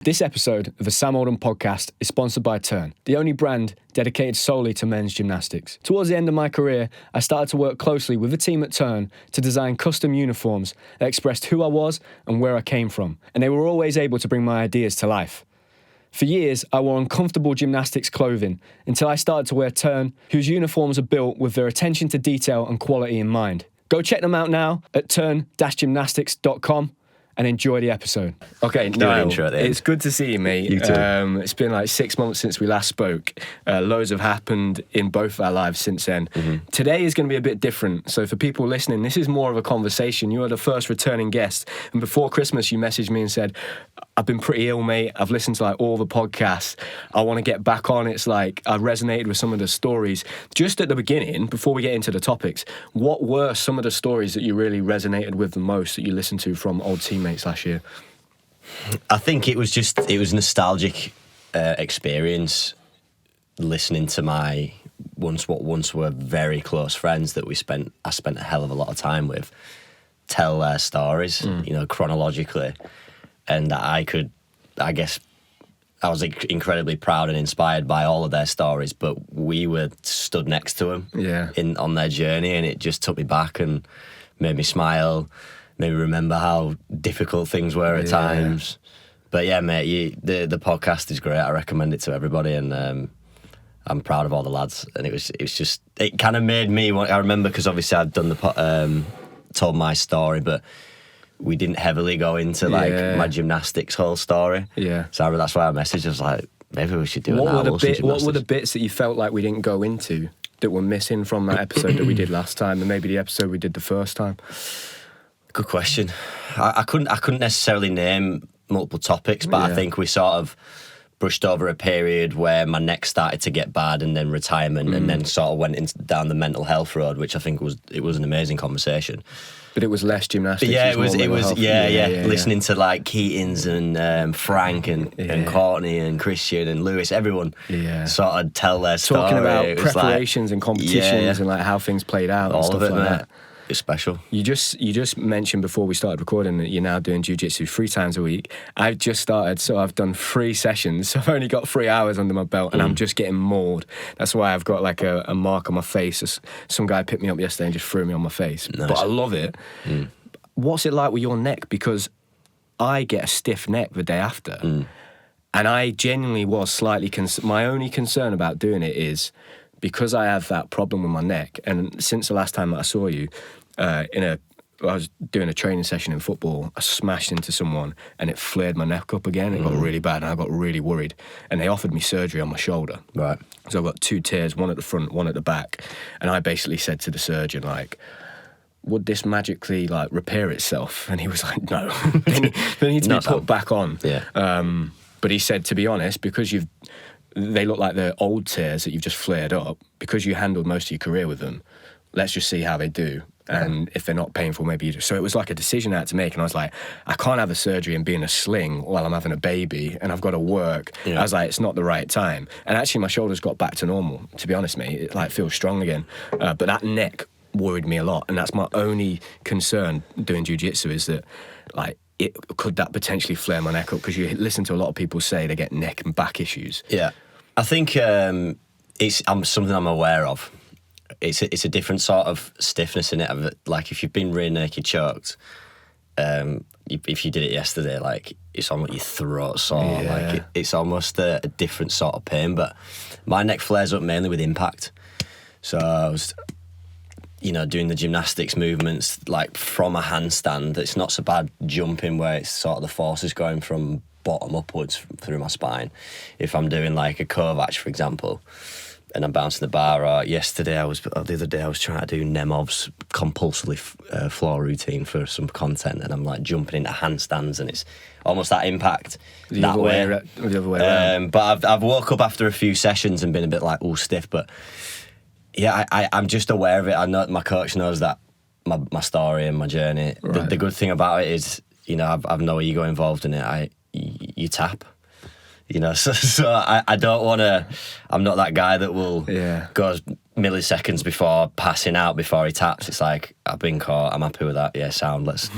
This episode of the Sam Oldham podcast is sponsored by Turn, the only brand dedicated solely to men's gymnastics. Towards the end of my career, I started to work closely with the team at Turn to design custom uniforms that expressed who I was and where I came from, and they were always able to bring my ideas to life. For years, I wore uncomfortable gymnastics clothing until I started to wear Turn, whose uniforms are built with their attention to detail and quality in mind. Go check them out now at turn-gymnastics.com. and enjoy the episode. Okay, Nile, it's good to see you, mate. You too. It's been like 6 months since we last spoke. Loads have happened in both of our lives since then. Mm-hmm. Today is going to be a bit different. So for people listening, this is more of a conversation. You are the first returning guest. And before Christmas, you messaged me and said, I've been pretty ill, mate. I've listened to like all the podcasts. I want to get back on. It's like I resonated with some of the stories. Just at the beginning, before we get into the topics, what were some of the stories that you really resonated with the most that you listened to from old teammates last year? I think it was nostalgic experience listening to my what once were very close friends that I spent a hell of a lot of time with tell their stories, chronologically. And I was incredibly proud and inspired by all of their stories, but we were stood next to them on their journey, and it just took me back and made me smile, made me remember how difficult things were at times. But yeah, mate, the podcast is great. I recommend it to everybody, and I'm proud of all the lads. And it kind of made me want. I remember because obviously I'd done told my story, but we didn't heavily go into my gymnastics whole story. Yeah. So that's why I messaged. I was like, maybe we should do it now. What were the bits that you felt like we didn't go into that were missing from that episode that we did last time, and maybe the episode we did the first time? Good question. I couldn't necessarily name multiple topics, but I think we sort of brushed over a period where my neck started to get bad, and then retirement, and then sort of went down the mental health road, which I think was an amazing conversation. But it was less gymnastics. But yeah, it was. Listening to like Keatons and Frank and Courtney and Christian and Lewis, everyone sort of tell their story. Talking about preparations and competitions and like how things played out and stuff like that. It's special. You just mentioned before we started recording that you're now doing jiu-jitsu 3 times a week. I've just started, so I've done 3 sessions. So I've only got 3 hours under my belt, and I'm just getting mauled. That's why I've got like a mark on my face. Some guy picked me up yesterday and just threw me on my face. Nice. But I love it. What's it like with your neck? Because I get a stiff neck the day after. And I genuinely was slightly my only concern about doing it is because I have that problem with my neck. And since the last time that I saw you, I was doing a training session in football, I smashed into someone and it flared my neck up again. It got really bad and I got really worried. And they offered me surgery on my shoulder. Right. So I've got 2 tears, one at the front, one at the back. And I basically said to the surgeon, like, would this magically like repair itself? And he was like, no. They need to be put back on. Yeah. But he said, to be honest, because they look like they're old tears that you've just flared up, because you handled most of your career with them, let's just see how they do. And if they're not painful, maybe you do. So it was like a decision I had to make. And I was like, I can't have a surgery and be in a sling while I'm having a baby and I've got to work. Yeah. I was like, it's not the right time. And actually my shoulders got back to normal, to be honest, mate. It like feels strong again. But that neck worried me a lot. And that's my only concern doing jiu-jitsu is that like, could that potentially flare my neck up? Because you listen to a lot of people say they get neck and back issues. Yeah. I think it's something I'm aware of. It's a different sort of stiffness in it. Like if you've been rear naked choked, if you did it yesterday, like it's almost your throat sore. Yeah. Like it's almost a different sort of pain. But my neck flares up mainly with impact. So I was, doing the gymnastics movements like from a handstand. It's not so bad jumping where it's sort of the force is going from bottom upwards through my spine. If I'm doing like a Kovac, for example, and I'm bouncing the bar, or the other day I was trying to do Nemov's compulsory floor routine for some content, and I'm like jumping into handstands, and it's almost that impact the other way around. But I've woke up after a few sessions and been a bit like stiff, but yeah, I'm just aware of it. I know my coach knows that my story and my journey. Right. The good thing about it is, I've no ego involved in it. You tap. So I don't want to. I'm not that guy that will go milliseconds before passing out, before he taps, it's like, I've been caught, I'm happy with that, yeah, sound, let's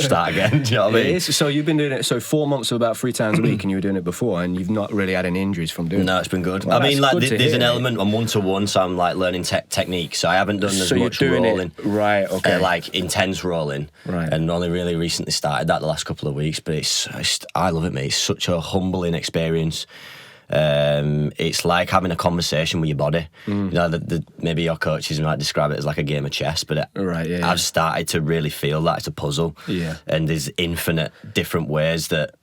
start again. Do you know what I mean? So you've been doing it, 4 months of about 3 times a week, and you were doing it before, and you've not really had any injuries from doing it? No, it's been good. Well, I mean, like, good to there's an hear. element, I'm one-to-one, so I'm like learning technique, so I haven't done as much rolling. Right, okay. Like intense rolling. Right. And only really recently started that the last couple of weeks, but I love it, mate. It's such a humbling experience. It's like having a conversation with your body. You know, maybe your coaches might describe it as like a game of chess, but I've started to really feel that it's a puzzle. Yeah. And there's infinite different ways that,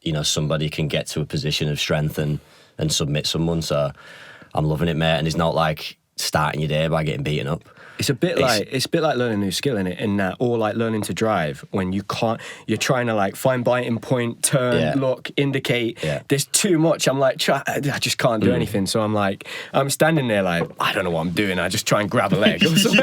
you know, somebody can get to a position of strength and submit someone. So I'm loving it, mate. And it's not like starting your day by getting beaten up. It's a bit like learning a new skill in that, or like learning to drive when you can't. You're trying to like find biting point, turn, look, indicate. Yeah. There's too much. I'm like, I just can't do anything. So I'm standing there like, I don't know what I'm doing. I just try and grab a leg or something.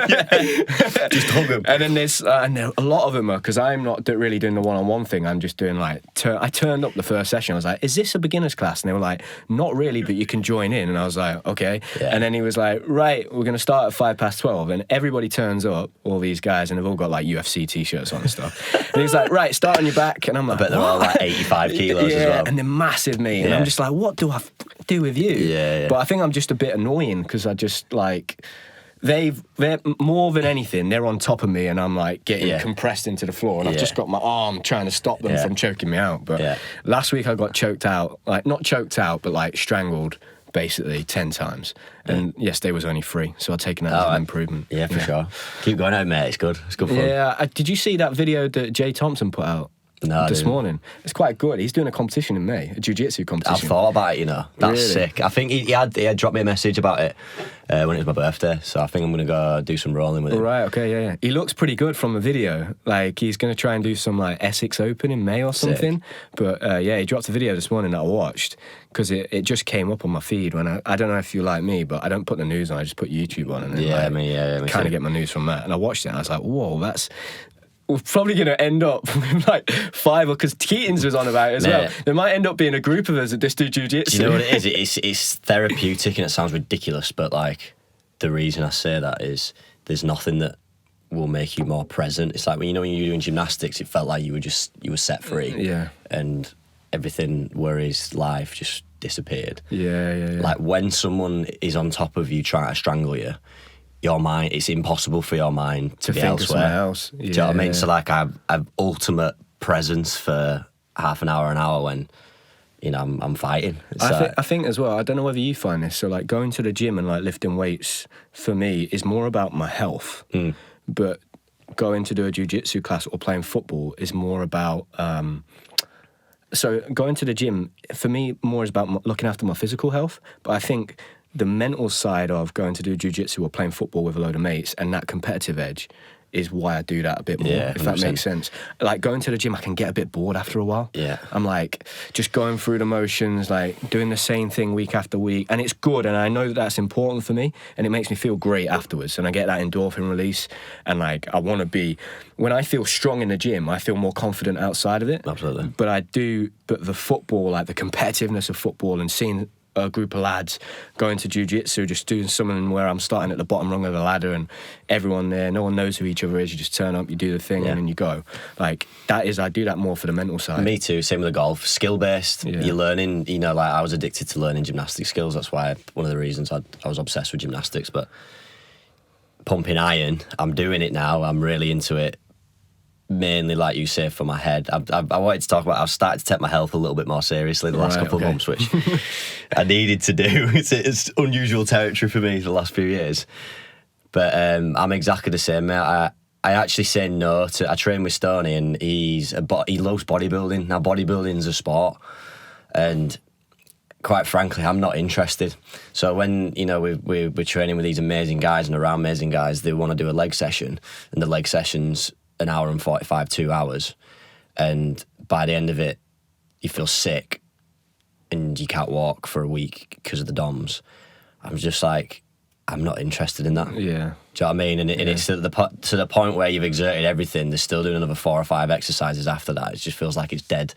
Just hug them. And then there's and a lot of them are, because I'm not really doing the one-on-one thing. I'm just doing like I turned up the first session. I was like, is this a beginner's class? And they were like, not really, but you can join in. And I was like, okay. Yeah. And then he was like, right, we're going to start at 12:05. And everybody turns up, all these guys, and they've all got like UFC t-shirts on and stuff. And he's like, right, start on your back. And I'm like, I bet they're all like 85 kilos as well. And they're massive, me. And I'm just like, what do I do with you? Yeah. But I think I'm just a bit annoying because I just like, they're more than anything, they're on top of me and I'm like getting compressed into the floor, and I've just got my arm trying to stop them from choking me out. But last week I got choked out, like not choked out, but like strangled basically 10 times. And yesterday was only 3, so I've taken that as an improvement. Yeah, for sure. Keep going out, mate. It's good. It's good fun. Yeah, did you see that video that Jay Thompson put out? No, this morning. It's quite good. He's doing a competition in May, a jiu-jitsu competition. I've thought about it, you know. That's really sick. I think he had dropped me a message about it when it was my birthday, so I think I'm going to go do some rolling with it. Right, okay, yeah. He looks pretty good from the video. Like, he's going to try and do some, like, Essex Open in May or something. Sick. But, he dropped a video this morning that I watched, because it just came up on my feed when I don't know if you like me, but I don't put the news on, I just put YouTube on. And then, kind of get my news from that. And I watched it, and I was like, whoa, we're probably going to end up with like 5, because Keaton's was on about it as well. There might end up being a group of us that just do jiu-jitsu. Do you know what it is? It's therapeutic, and it sounds ridiculous, but like the reason I say that is there's nothing that will make you more present. It's like when you're doing gymnastics, it felt like you were set free. Yeah. And everything, worries, life just disappeared. Yeah. Like when someone is on top of you trying to strangle you, your mind, it's impossible for your mind to be think elsewhere. Of else. Yeah. Do you know what I mean? So like I've ultimate presence for half an hour when, you know, I'm fighting. I think as well, I don't know whether you find this, so like going to the gym and like lifting weights for me is more about my health. But going to do a jiu-jitsu class or playing football is more about so going to the gym for me more is about looking after my physical health, but I think the mental side of going to do jiu-jitsu or playing football with a load of mates and that competitive edge is why I do that a bit more, if that makes sense. Like going to the gym, I can get a bit bored after a while. Yeah. I'm like just going through the motions, like doing the same thing week after week. And it's good, and I know that that's important for me, and it makes me feel great afterwards. And I get that endorphin release, and like I want to be, when I feel strong in the gym, I feel more confident outside of it. Absolutely. But the football, like the competitiveness of football and seeing a group of lads going to jiu-jitsu, just doing something where I'm starting at the bottom rung of the ladder and everyone there, no one knows who each other is, you just turn up, you do the thing and then you go. Like I do that more for the mental side. Me too, same with the golf. Skill-based, you're learning, you know, like I was addicted to learning gymnastic skills, that's why one of the reasons I was obsessed with gymnastics, but pumping iron, I'm doing it now, I'm really into it. Mainly, like you say, for my head. I wanted to talk about, I've started to take my health a little bit more seriously the last couple of months, which I needed to do. It's unusual territory for me the last few years. But I'm exactly the same, mate. I actually say no to, I train with Stoney and he loves bodybuilding. Now, bodybuilding's a sport. And quite frankly, I'm not interested. So when, you know, we're training with these amazing guys and around amazing guys, they want to do a leg session. And the leg session's an hour and 45, 2 hours. And by the end of it, you feel sick and you can't walk for a week because of the DOMs. I'm just like, I'm not interested in that. Yeah. Do you know what I mean? And it's to the point where you've exerted everything. They're still doing another 4 or 5 exercises after that. It just feels like it's dead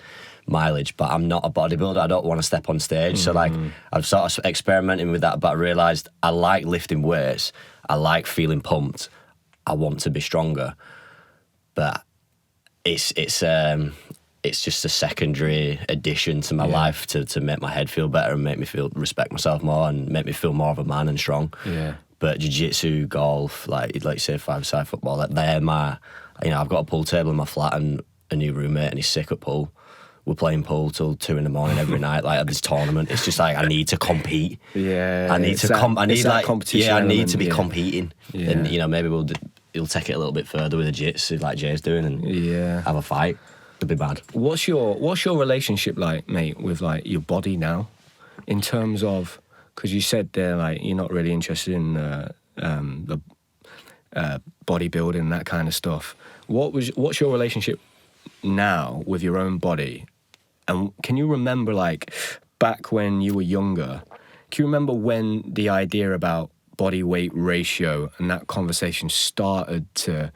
mileage. But I'm not a bodybuilder. I don't want to step on stage. So like I've sort of experimenting with that, but I realised I like lifting weights. I like feeling pumped. I want to be stronger. But it's just a secondary addition to my life to make my head feel better and make me respect myself more and make me feel more of a man and strong. Yeah. But jiu-jitsu, golf, like you say, five-side football, they're my, I've got a pool table in my flat and a new roommate and he's sick at pool. We're playing pool till 2 a.m. every night, like at this tournament. It's just like I need to compete. Yeah. I need to competition. I need to be competing. Yeah. And maybe you'll take it a little bit further with the jiu-jitsu like Jay's doing and have a fight. It'd be bad. What's your relationship like, mate, with like your body now, in terms of, because you said there like you're not really interested in the bodybuilding and that kind of stuff. What's your relationship now with your own body, and can you remember like back when you were younger? Can you remember when the idea about body weight ratio and that conversation started to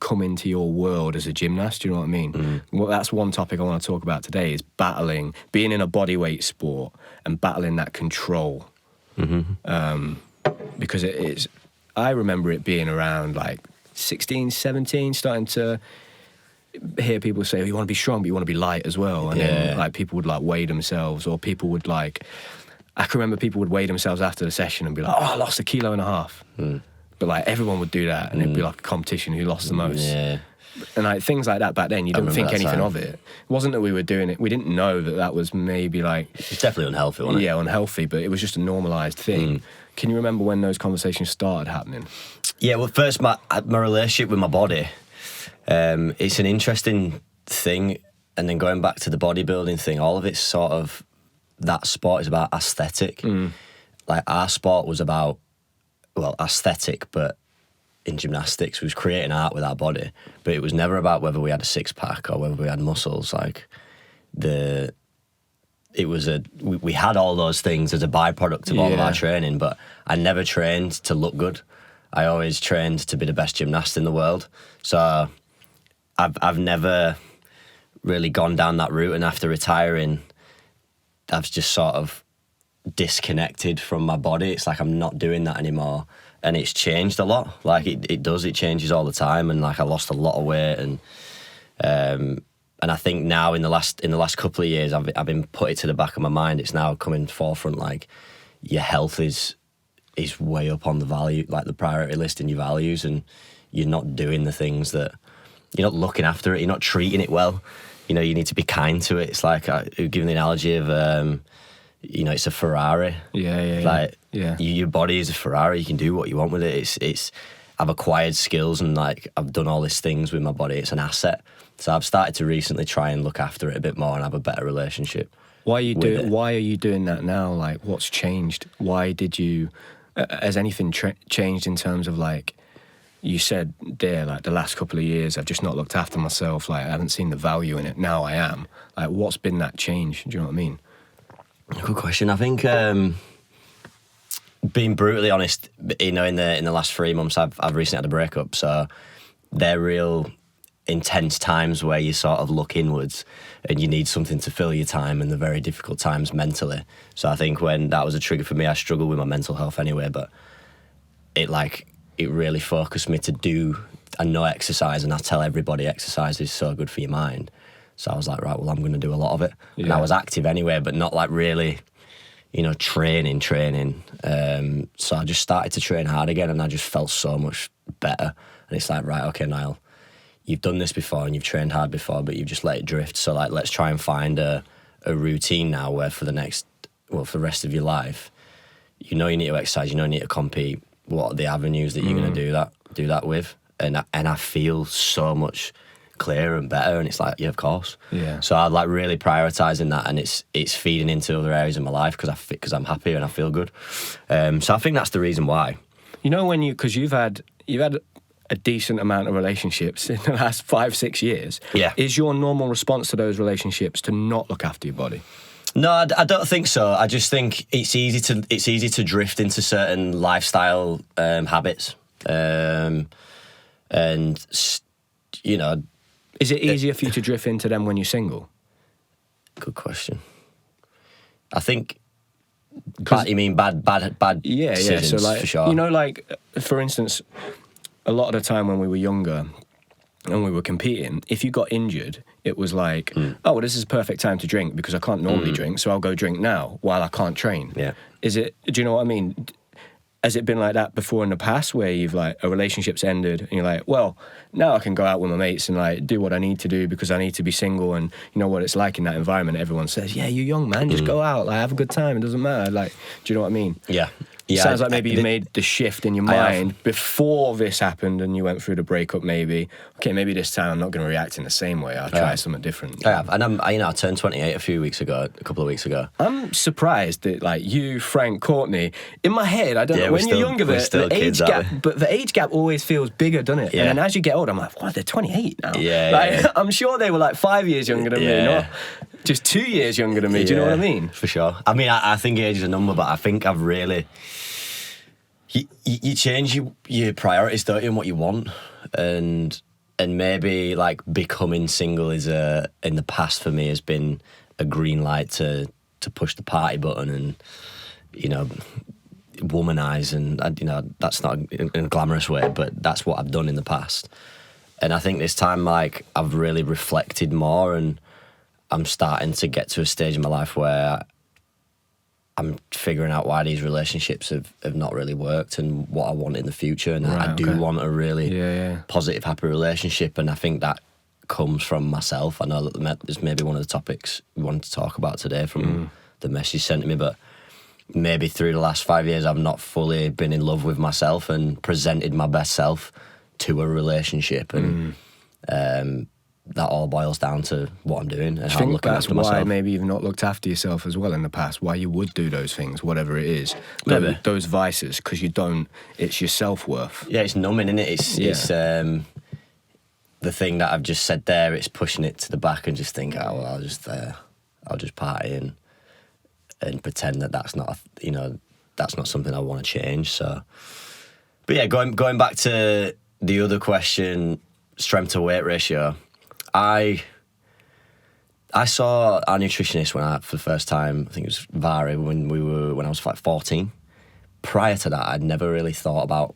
come into your world as a gymnast? Do you know what I mean? Well, that's one topic I want to talk about today, is being in a bodyweight sport and battling that control. Because I remember it being around like 16, 17, starting to hear people say, oh, you want to be strong, but you want to be light as well. And then like people would like weigh themselves, or people would like, I can remember people would weigh themselves after the session and be like, oh, I lost 1.5 kilos. But like everyone would do that, and it'd be like a competition who lost the most. Yeah. And like things like that back then, you didn't think anything of it. It wasn't that we were doing it. We didn't know that was maybe like... It's definitely unhealthy, wasn't it? Yeah, unhealthy, but it was just a normalised thing. Can you remember when those conversations started happening? Yeah, well, first, my relationship with my body, it's an interesting thing. And then going back to the bodybuilding thing, all of it's sort of... That sport is about aesthetic. Like our sport was about... Well, aesthetic, but in gymnastics, we was creating art with our body. But it was never about whether we had a six-pack or whether we had muscles. Like, we had all those things as a byproduct of all of our training, but I never trained to look good. I always trained to be the best gymnast in the world. So I've never really gone down that route, and after retiring, I've just sort of disconnected from my body. It's like I'm not doing that anymore, and it's changed a lot. Like it changes all the time, and like I lost a lot of weight, and I think now in the last couple of years I've been put it to the back of my mind. It's now coming forefront, like your health is way up on the value, like the priority list in your values, and you're not doing the things that you're not looking after it, you're not treating it well. You need to be kind to it. It's like giving the analogy of it's a Ferrari. Your body is a Ferrari. You can do what you want with it. I've acquired skills, and like I've done all these things with my body. It's an asset. So I've started to recently try and look after it a bit more and have a better relationship. Why are you doing that now? Like, what's changed? Why did you? Has anything changed in terms of like? You said there, like the last couple of years, I've just not looked after myself. Like I haven't seen the value in it. Now I am. Like, what's been that change? Do you know what I mean? Good question. I think, being brutally honest, in the last 3 months, I've recently had a breakup. So they're real intense times where you sort of look inwards and you need something to fill your time, and the very difficult times mentally. So I think when that was a trigger for me, I struggled with my mental health anyway, but it really focused me to do. I know exercise, and I tell everybody exercise is so good for your mind. So I was like, right, well, I'm going to do a lot of it. Yeah. And I was active anyway, but not like really, training. So I just started to train hard again, and I just felt so much better. And it's like, right, okay, Niall, you've done this before and you've trained hard before, but you've just let it drift. So like, let's try and find a routine now where for the rest of your life, you need to exercise, you need to compete. What are the avenues that you're going to do that with? And I feel so much clearer and better, and it's like, yeah, of course. Yeah. So I'm like really prioritising that, and it's feeding into other areas of my life because I'm happier and I feel good. So I think that's the reason why. Because you've had a decent amount of relationships in the last 5-6 years. Yeah. Is your normal response to those relationships to not look after your body? No, I don't think so. I just think it's easy to drift into certain lifestyle habits, and you know. Is it easier for you to drift into them when you're single? Good question. I think. You mean bad Yeah. decisions, So like, for sure. like for instance, a lot of the time when we were younger and we were competing, if you got injured, it was like, oh, well, this is a perfect time to drink because I can't normally drink, so I'll go drink now while I can't train. Yeah. Do you know what I mean? Has it been like that before in the past where you've like a relationship's ended and you're like, well, now I can go out with my mates and like do what I need to do because I need to be single, and you know what it's like in that environment. Everyone says, yeah, you're young, man, just go out, like have a good time, it doesn't matter. Like, do you know what I mean? Yeah. Sounds like maybe you made the shift in your mind before this happened and you went through the breakup maybe. Okay, maybe this time I'm not going to react in the same way. I'll try something different. I have. And I turned 28 a couple of weeks ago. I'm surprised that like you, Frank, Courtney, in my head, I don't know, when you're younger, the age gap, but the age gap always feels bigger, doesn't it? Yeah. And then as you get older, I'm like, wow, they're 28 now. Yeah. I'm sure they were like 5 years younger than me, not just 2 years younger than me. Do you know what I mean? For sure. I mean, I think age is a number, but I think I've really... You change your priorities, don't you, and what you want, and maybe like becoming single is in the past for me has been a green light to push the party button and womanize, and that's not in a glamorous way, but that's what I've done in the past. And I think this time like I've really reflected more, and I'm starting to get to a stage in my life where I'm figuring out why these relationships have not really worked and what I want in the future. And I do want a really positive, happy relationship. And I think that comes from myself. I know that there's maybe one of the topics we wanted to talk about today from the message sent to me, but maybe through the last 5 years, I've not fully been in love with myself and presented my best self to a relationship. And that all boils down to what I'm doing and how I'm looking after myself. That's why maybe you've not looked after yourself as well in the past, why you would do those things, whatever it is. Maybe. Those vices, because you don't, it's your self-worth. Yeah, it's numbing, isn't it? It's the thing that I've just said there, it's pushing it to the back and just think, oh, well, I'll just party and pretend that's not, that's not something I want to change. So, but yeah, going back to the other question, strength to weight ratio, I saw our nutritionist for the first time, I think it was Vari, when I was like 14. Prior to that, I'd never really thought about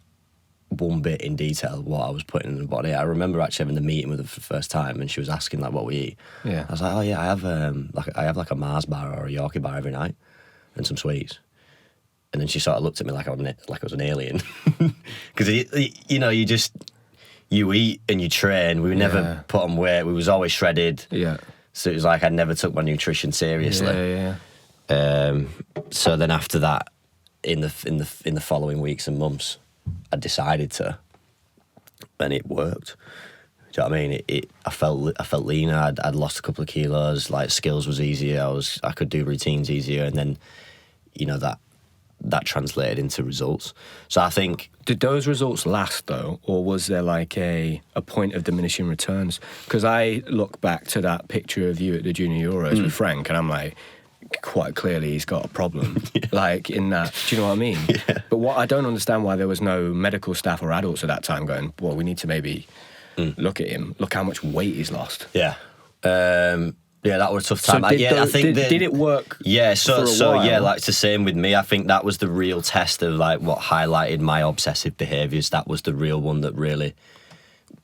one bit in detail what I was putting in the body. I remember actually having the meeting with her for the first time, and she was asking like what we eat. Yeah. I was like, oh yeah, I have like a Mars bar or a Yorkie bar every night, and some sweets. And then she sort of looked at me like I was an alien, because you eat and you train. We never put on weight. We was always shredded. Yeah. So it was like I never took my nutrition seriously. Yeah. So then after that, in the following weeks and months, I decided to, and it worked. Do you know what I mean? I felt leaner. I'd lost a couple of kilos. Like skills was easier. I could do routines easier, and then that translated into results. So I think... Did those results last, though? Or was there like a point of diminishing returns? Because I look back to that picture of you at the Junior Euros with Frank, and I'm like, quite clearly he's got a problem. Like, in that... Do you know what I mean? Yeah. But what I don't understand why there was no medical staff or adults at that time going, well, we need to maybe look at him. Look how much weight he's lost. Yeah. Yeah, that was a tough time. So did it work? Yeah, for a while? Yeah, like it's the same with me. I think that was the real test of like what highlighted my obsessive behaviours. That was the real one that really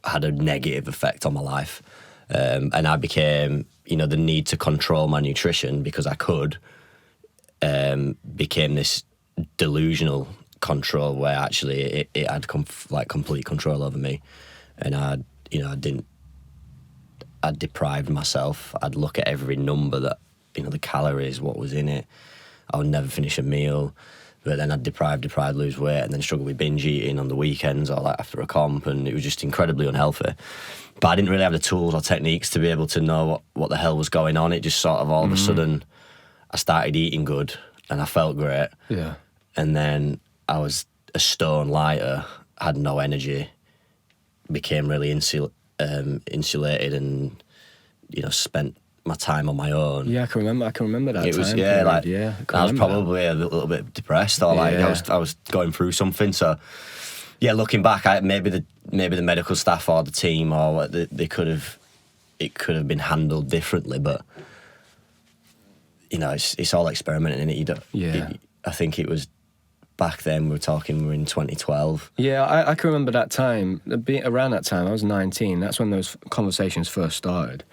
had a negative effect on my life. And I became, the need to control my nutrition because I could, became this delusional control where actually it had complete control over me, and I'd deprived myself. I'd look at every number that, the calories, what was in it. I would never finish a meal, but then I'd deprive, lose weight, and then struggle with binge eating on the weekends or like after a comp, and it was just incredibly unhealthy. But I didn't really have the tools or techniques to be able to know what the hell was going on. It just sort of all of a sudden, I started eating good and I felt great. Yeah. And then I was a stone lighter, had no energy, became really insulated and, spent my time on my own. Yeah, I can remember that. It was time period. like I was remember probably a little bit depressed, or like I was going through something. So yeah, looking back, maybe the medical staff or the team or it could have been handled differently, but you know, it's all experimenting in it. You don't. I think it was. Back then, we were in 2012. Yeah, I can remember that time. Around that time, I was 19. That's when those conversations first started.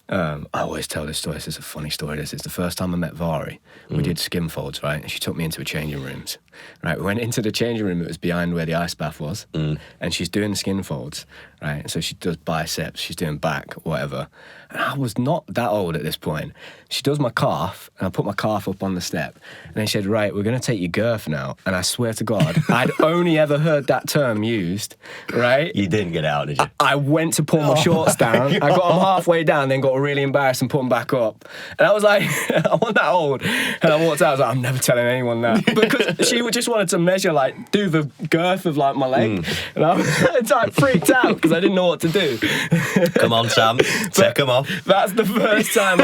I always tell this story. This is a funny story. It's the first time I met Vari. We did skin folds, right? And she took me into a changing rooms. Right, we went into the changing room. It was behind where the ice bath was. And she's doing the skin folds, right? So she does biceps, she's doing back, whatever. And I was not that old at this point. She does my calf, and I put my calf up on the step. And then she said, right, we're going to take your girth now. And I swear to God, I'd only ever heard that term used, right? You didn't get out, did you? I went to pull my shorts down. I got them halfway down, then got really embarrassed and put them back up. And I was like, I wasn't that old. And I walked out, I was like, I'm never telling anyone that. Because she just wanted to measure, like, do the girth of, like, my leg. And I was like, freaked out because I didn't know what to do. Come on, Sam, take them off. That's the first time,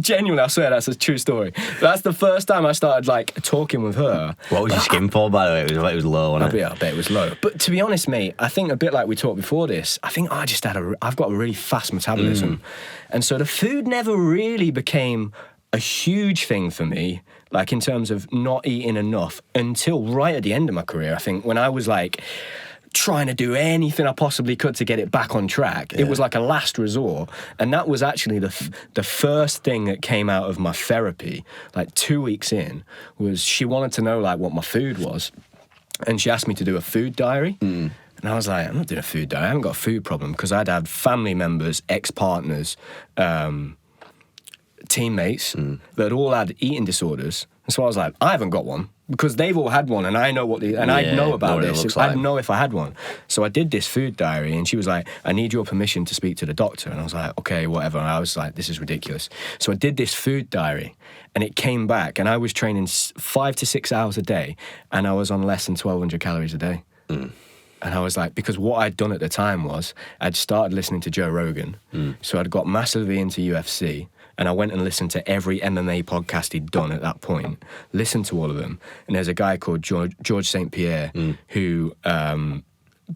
genuinely, I swear that's a true story. That's the first time I started, like, talking with her. What was your skin for, by the way? It was low, wasn't it? I bet it was low. But to be honest, mate, I think a bit like we talked before this, I think I just I've got a really fast metabolism. And so the food never really became a huge thing for me, like in terms of not eating enough, until right at the end of my career. I think when I was like trying to do anything I possibly could to get it back on track. It was like a last resort. And that was actually the first thing that came out of my therapy, like 2 weeks in, was she wanted to know like what my food was. And she asked me to do a food diary. And I was like, I'm not doing a food diary. I haven't got a food problem, because I'd had family members, ex-partners, teammates that all had eating disorders. And so I was like, I haven't got one, because they've all had one, and I know I know about this. I didn't know if I had one. So I did this food diary, and she was like, I need your permission to speak to the doctor. And I was like, okay, whatever. And I was like, this is ridiculous. So I did this food diary, and it came back, and I was training 5 to 6 hours a day, and I was on less than 1,200 calories a day. And I was like, because what I'd done at the time was I'd started listening to Joe Rogan. So I'd got massively into UFC. And I went and listened to every MMA podcast he'd done at that point, listened to all of them. And there's a guy called George St. Pierre, who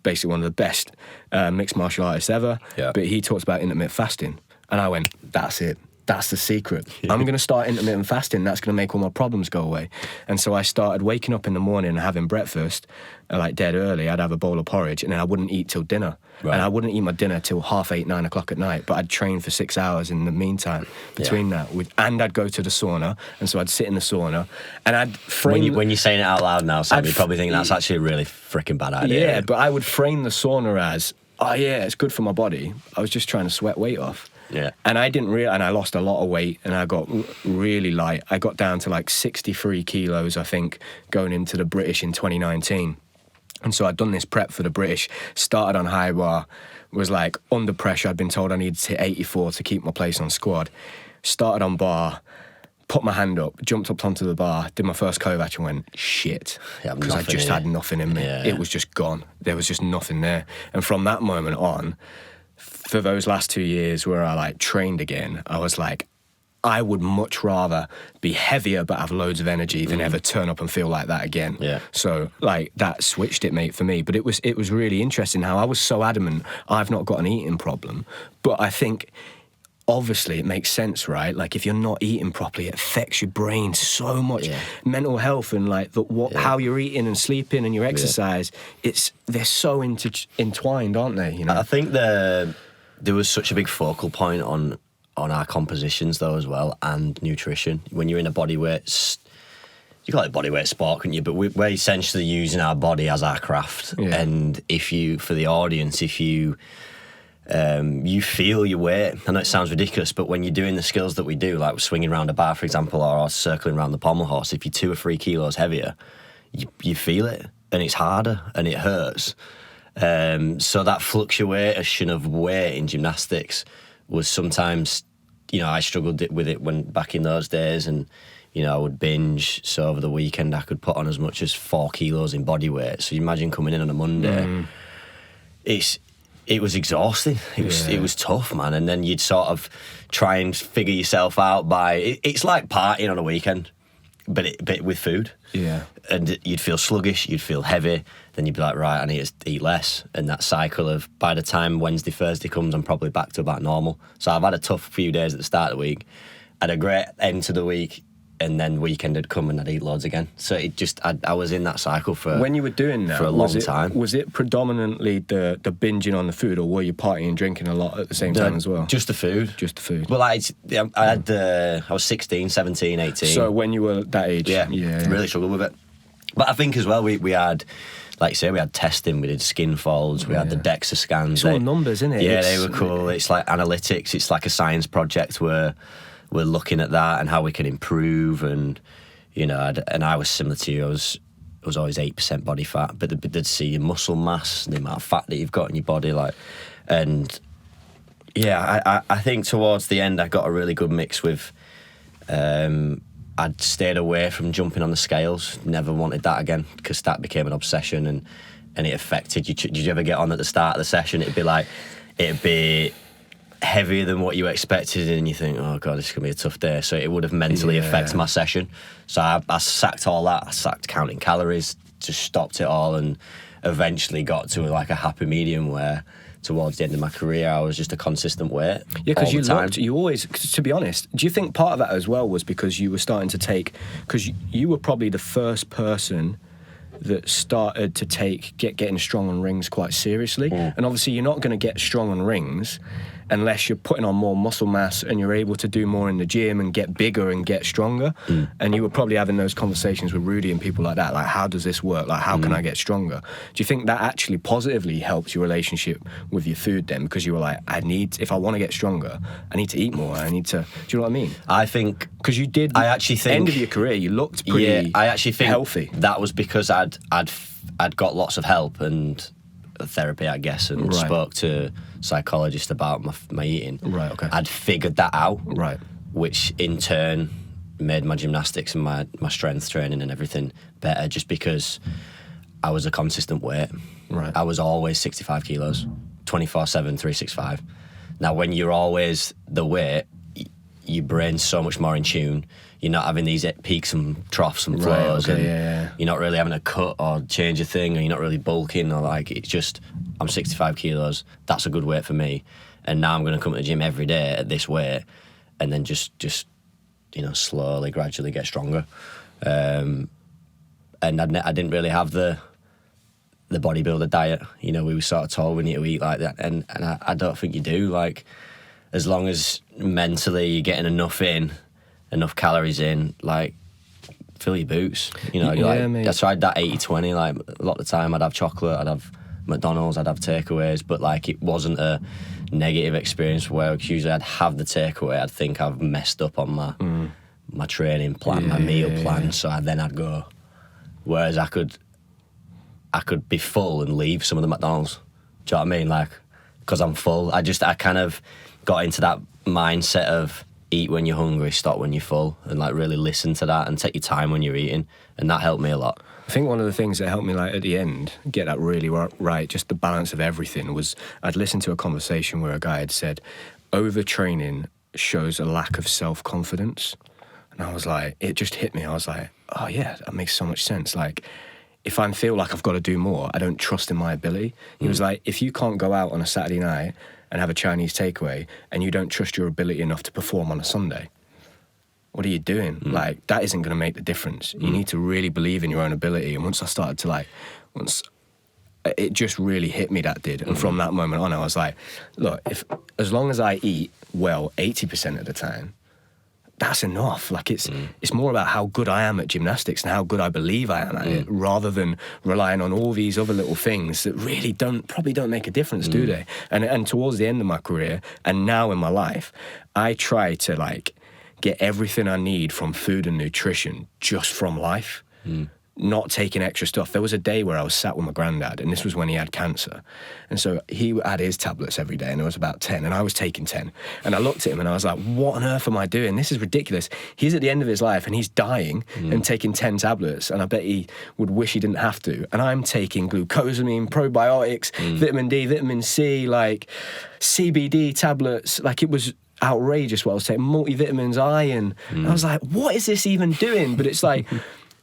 basically one of the best mixed martial artists ever. Yeah. But he talks about intermittent fasting. And I went, that's it. That's the secret. I'm going to start intermittent fasting. That's going to make all my problems go away. And so I started waking up in the morning and having breakfast, like dead early. I'd have a bowl of porridge, and then I wouldn't eat till dinner. Right. And I wouldn't eat my dinner till 8:30, 9 o'clock at night. But I'd train for 6 hours in the meantime between that. And I'd go to the sauna. And so I'd sit in the sauna, and I'd frame... When you're saying it out loud now, Sam, you probably think that's actually a really freaking bad idea. Yeah, but I would frame the sauna as, oh yeah, it's good for my body. I was just trying to sweat weight off. Yeah. And I didn't and I lost a lot of weight, and I got really light. I got down to like 63 kilos, I think, going into the British in 2019. And so I'd done this prep for the British, started on high bar, was like under pressure. I'd been told I needed to hit 84 to keep my place on squad. Started on bar, put my hand up, jumped up onto the bar, did my first Kovac and went, shit. Because I just had nothing in me. Yeah. It was just gone. There was just nothing there. And from that moment on, for those last 2 years where I like trained again, I was like, I would much rather be heavier but have loads of energy than ever turn up and feel like that again. Yeah. So like that switched it, mate, for me. But it was really interesting how I was so adamant I've not got an eating problem. But I think obviously it makes sense, right? Like if you're not eating properly, it affects your brain so much. Yeah. Mental health and like how you're eating and sleeping and your exercise, they're so entwined, aren't they? You know? I think there was such a big focal point on our compositions though as well, and nutrition. When you're in a bodyweight, you call it bodyweight sport, couldn't you? But we're essentially using our body as our craft. Yeah. And for the audience, if you feel your weight, I know it sounds ridiculous, but when you're doing the skills that we do, like swinging around a bar, for example, or circling around the pommel horse, if you're 2 or 3 kilos heavier, you feel it, and it's harder, and it hurts. So that fluctuation of weight in gymnastics was sometimes, I struggled with it when back in those days, and I would binge. So over the weekend I could put on as much as 4 kilos in body weight. So you imagine coming in on a Monday. It's It was exhausting. It was tough, man. And then you'd sort of try and figure yourself out by... It's like partying on a weekend, but with food. Yeah. And you'd feel sluggish, you'd feel heavy, then you'd be like, right, I need to eat less. And that cycle of, by the time Wednesday, Thursday comes, I'm probably back to about normal. So I've had a tough few days at the start of the week, had a great end to the week, and then weekend had come and I'd eat loads again. So it just, I was in that cycle for... When you were doing that, for a long time. Was it predominantly the binging on the food, or were you partying and drinking a lot at the same time as well? Just the food. Just the food. Well, I was 16, 17, 18. So when you were that age? Yeah. Really struggled with it. But I think as well, we had... Like you say, we had testing, we did skin folds, we had the DEXA scans. It's all numbers, isn't it? Yeah, they were cool. It's like analytics. It's like a science project where we're looking at that and how we can improve. And, you know, and I was similar to you. I was always 8% body fat, but they'd see your muscle mass, the amount of fat that you've got in your body. And yeah, I think towards the end, I got a really good mix with... I'd stayed away from jumping on the scales. Never wanted that again because that became an obsession and it affected you. Did you ever get on at the start of the session? It'd be heavier than what you expected, and you think, oh God, this is going to be a tough day. So it would have mentally affected my session. So I sacked all that. I sacked counting calories, just stopped it all, and eventually got to like a happy medium where towards the end of my career, I was just a consistent weight. Yeah, because you always, to be honest, do you think part of that as well was because you were starting to take, because you were probably the first person that started to getting strong on rings quite seriously. And obviously you're not going to get strong on rings unless you're putting on more muscle mass and you're able to do more in the gym and get bigger and get stronger. And you were probably having those conversations with Rudy and people like that, like, how does this work? Like, how can I get stronger? Do you think that actually positively helps your relationship with your food then? Because you were like, if I want to get stronger, I need to eat more. I need to, do you know what I mean? I think... Because you did, I actually think... end of your career, you looked pretty I actually think healthy. That was because I'd got lots of help and therapy, I guess, and spoke to psychologists about my eating. Right, okay. I'd figured that out. Right. Which in turn made my gymnastics and my strength training and everything better just because I was a consistent weight. Right. I was always 65 kilos, 24/7, 365. Now, when you're always the weight, your brain's so much more in tune. You're not having these peaks and troughs and flows, you're not really having a cut or change a thing, or you're not really bulking, or like, it's just, I'm 65 kilos, that's a good weight for me, and now I'm going to come to the gym every day at this weight, and then just you know, slowly, gradually get stronger. And I didn't really have the bodybuilder diet. You know, we were sort of told we need to eat like that, and I don't think you do. Like, as long as mentally you're getting enough calories in, like, fill your boots. You know, I tried that 80-20, like, a lot of the time I'd have chocolate, I'd have McDonald's, I'd have takeaways, but, like, it wasn't a negative experience where usually I'd have the takeaway, I'd think I've messed up on my training plan, my meal plan, so I'd go. Whereas I could be full and leave some of the McDonald's. Do you know what I mean? Like, because I'm full. I kind of got into that mindset of eat when you're hungry, stop when you're full, and like really listen to that and take your time when you're eating, and that helped me a lot. I think one of the things that helped me, like, at the end, get that really right, just the balance of everything, was I'd listened to a conversation where a guy had said, overtraining shows a lack of self-confidence. And I was like, it just hit me. I was like, oh yeah, that makes so much sense. Like, if I feel like I've got to do more, I don't trust in my ability. He was like, if you can't go out on a Saturday night and have a Chinese takeaway and you don't trust your ability enough to perform on a Sunday, what are you doing? Like, that isn't going to make the difference. You need to really believe in your own ability. And once I started to, it just really hit me, that did. And from that moment on, I was like, look, as long as I eat well 80% of the time, that's enough. Like, it's more about how good I am at gymnastics and how good I believe I am at it, rather than relying on all these other little things that really probably don't make a difference, do they? And towards the end of my career and now in my life, I try to, like, get everything I need from food and nutrition just from life. not taking extra stuff. There was a day where I was sat with my granddad, and this was when he had cancer. And so he had his tablets every day, and there was about 10, and I was taking 10. And I looked at him and I was like, what on earth am I doing? This is ridiculous. He's at the end of his life and he's dying and taking 10 tablets, and I bet he would wish he didn't have to. And I'm taking glucosamine, probiotics, vitamin D, vitamin C, like CBD tablets. Like, it was outrageous what I was taking, multivitamins, iron. I was like, what is this even doing? But it's like,